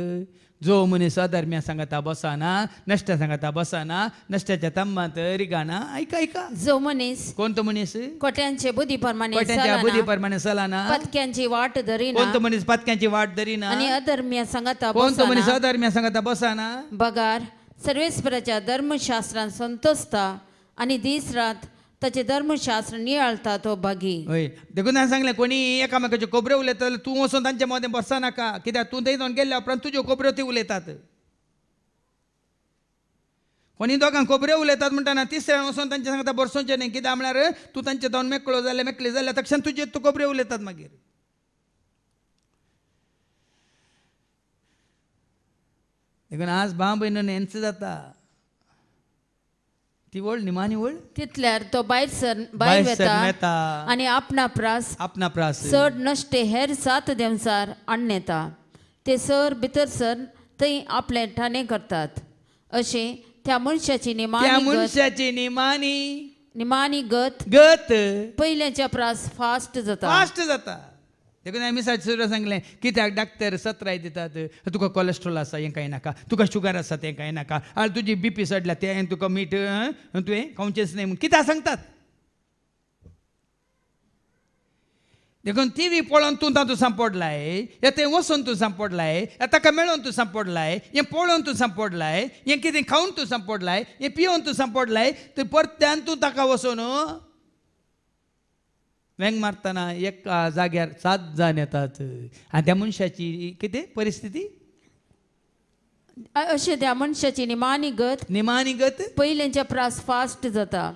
जो मनीस अधर्म्या सांगता बसना नश्ट्या सांगता बसना नश्ट्याच्या तंबांत रिगाना ऐका जो मनीस कोणतो मनीस कोट्यांचे बुद्धी प्रमाणे चलना पथक्यांची वाट धरीना कोणतो मनीस पथक्यांची वाट धरीना आनी अधर्म्या सांगता कोणतो मनीस अधर्म्या सांगता बसना बगार सर्वेस्पराच्या धर्मशास्त्रान संतोसता आनी दीस रात ताचे धर्मशास्त्र नियाळता तो भागी हय देखून हांवें सांगलें कोणी एकामेकाच्यो खोबऱ्यो उलयता जाल्यार तूं वचून तांचे मदें बसनाका कित्याक तूं थंय जावन गेल्या उपरांत तुज्यो खोबऱ्यो ती उलयतात कोणी दोगांक खोबऱ्यो उलयतात म्हणटाना तिसऱ्यान वचून तांचे सांगता बसोवचें न्ही कित्याक म्हळ्यार तूं तांचे जावन मेकळी जाल्यार तक्षण तुजे तूं खोबऱ्यो उलयतात मागीर देखून आज भाव भयण हेंच जाता ती वळ निमानी वळ तितल्यार तो भायर वेता आनी आपणा प्रास चड नश्टे हेर 7 देंवसार हाडून येता ते सर भितर सर थंय आपले ठाणे करतात अशे त्या मनशाची निमानी गत पयल्याच्या प्रास फास्ट जाता देखून हांवें मिसाचे सुरू सांगलें कित्याक डाक्टर 17 दितात तुका कोलेस्ट्रॉल आसा हें कांय नाका तुका शुगर आसा तें कांय नाका तुजी BP चडल्या तें तुका मीठ तुवें खावचेंच न्ही म्हूण कित्याक सांगतात देखून TV पळोवन तूं तातूंत सांपडलाय थंय वचून तूं सांपडलाय ताका मेळोवन तूं सांपडलाय हें पळोवन तूं सांपडलाय हें कितें खावन तूं सांपडलाय हें पियोवन तूं सांपडलाय तर परत्यान तूं ताका वचून वेंग मारतना एका जाग्यार 7 जाण येतात आनी त्या मनशाची कितें परिस्थिती अशें त्या मनशाची निमानी गत पयल्याच्या प्रास फास्ट जाता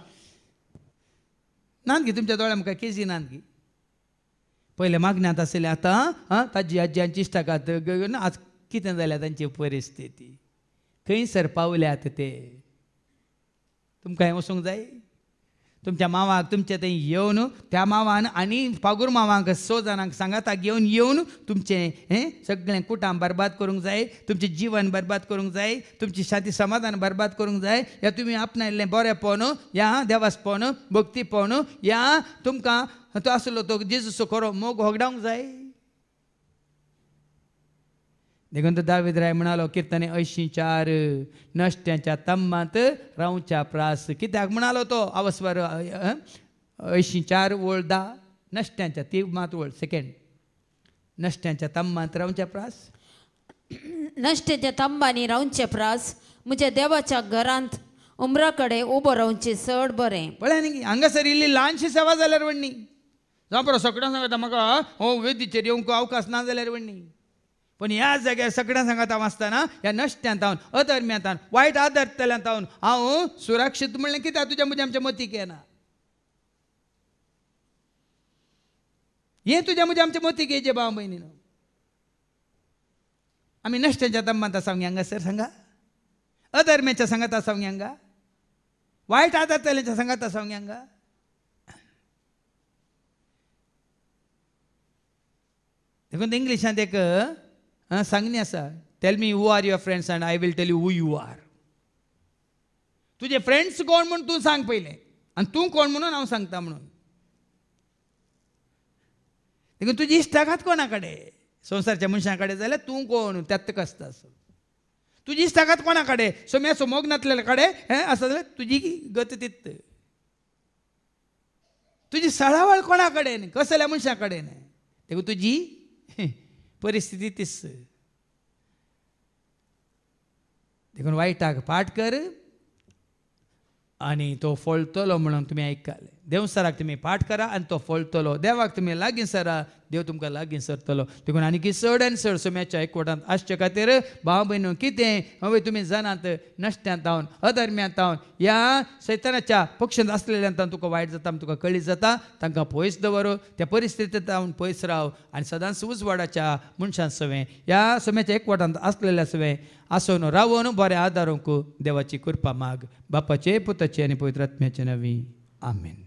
नात गी तुमच्या दोळ्या मुखार केजी नात गी पयले मागण्यांत आसले आतां ताजी आजी इश्टागात आज कितें जाल्या तांची परिस्थिती खंयसर पावल्यात ते तुमकां हें वचूंक जाय तुमच्या मावाक तुमचे थंय येवन त्या मावान आनी पागूर मावांक 6 जाणांक सांगाता घेवन येवन तुमचें हें सगळें कुटाम बरबाद करूंक जाय तुमचें जीवन बरबाद करूंक जाय तुमची शांती समाधान बरबाद करूंक जाय या तुमी आपणायल्लें बरेंपण या देवासपण भक्तीपण या तुमकां तो आसलो तो जेजूचो खरो मोग होगडावंक जाय देखून तो दावीद राय म्हणालो किर्तने 84 नश्ट्यांच्या तंबांत रावच्या प्रास कित्याक म्हणालो तो आवस्वर 84 वळ 10 नश्ट्यांच्या ती मात वळ सेकंड नश्ट्यांच्या तंबांत रावच्या प्रास नश्ट्याच्या तंबांनी रावचे प्रास म्हज्या देवाच्या घरांत उमरा कडेन उबो रावचें चड बरें पळय न्ही हांगासर इल्ली ल्हानशी सेवा जाल्यार व्हडणी जावं बरो सगळ्यांक सांगता म्हाका वेदीचेर येवंक अवकाश ना जाल्यार व्हडणी पण ह्या जाग्यार सगळ्यां सांगात हांव आसतना ह्या नश्ट्यांत हांव अधर्म्यांत वायट आदरतल्यांत हांव सुरक्षीत म्हणलें कित्याक तुज्या मुजे आमच्या मतीक येना हें तुज्या मुजे आमच्या मतीक येचे भाव भयणीनो आमी नश्ट्यांच्या तंबांत सांगयांगा सर सांगा अधर्म्याच्या सांगात सांगयांगा वायट आदरतल्यांच्या सांगात सांगयांगा देखून इंग्लिशांत एक सांगणी आसा tell me who are your friends and I will tell you who you are तुझे फ्रेंड्स कोण म्हणून तूं सांग पयलें आनी तूं कोण म्हणून हांव सांगता म्हणून देखून तुजी इश्टागात कोणा कडेन संवसारच्या मनशां कडेन जाल्यार तूं कोण त्यात कसता तुजी इश्टागात कोणा कडेन सोम्या सोमोगनातल्या कडेन आसा जाल्यार तुजी गत तित्त तुजी सळावळ कोणा कडेन कसल्या मनशां कडेन देखून तुजी परिस्थिती तीच देखून वायटाक पाठ कर आनी तो फळतलो म्हणून तुमी आयकले देवसराक तुमी पाठ करा आनी तो फळतलो देवाक तुमी लागीं सरा देव तुमकां लागीं सरतलो देखून आनी चड आनी चड सोम्याच्या एकवटांत आसचे खातीर भाव भयणो कितें हवे तुमी जाणात नश्ट्यांत हावन अधर्म्यांत हावन ह्या सैतानाच्या पक्षांत आसलेल्यांत तुका वायट जाता तुका कळीत जाता तांकां पयस दवर त्या परिस्थितींत हांव पयस राव आनी सदांच उजवाडाच्या मनशां सवें ह्या सोम्याच्या एकवटांत आसलेल्या सवें आसून रावून बरें आदारूंक देवाची कृपा माग बापाचे पुताचे आनी पवित्र आत्म्याचे नवी आमेन.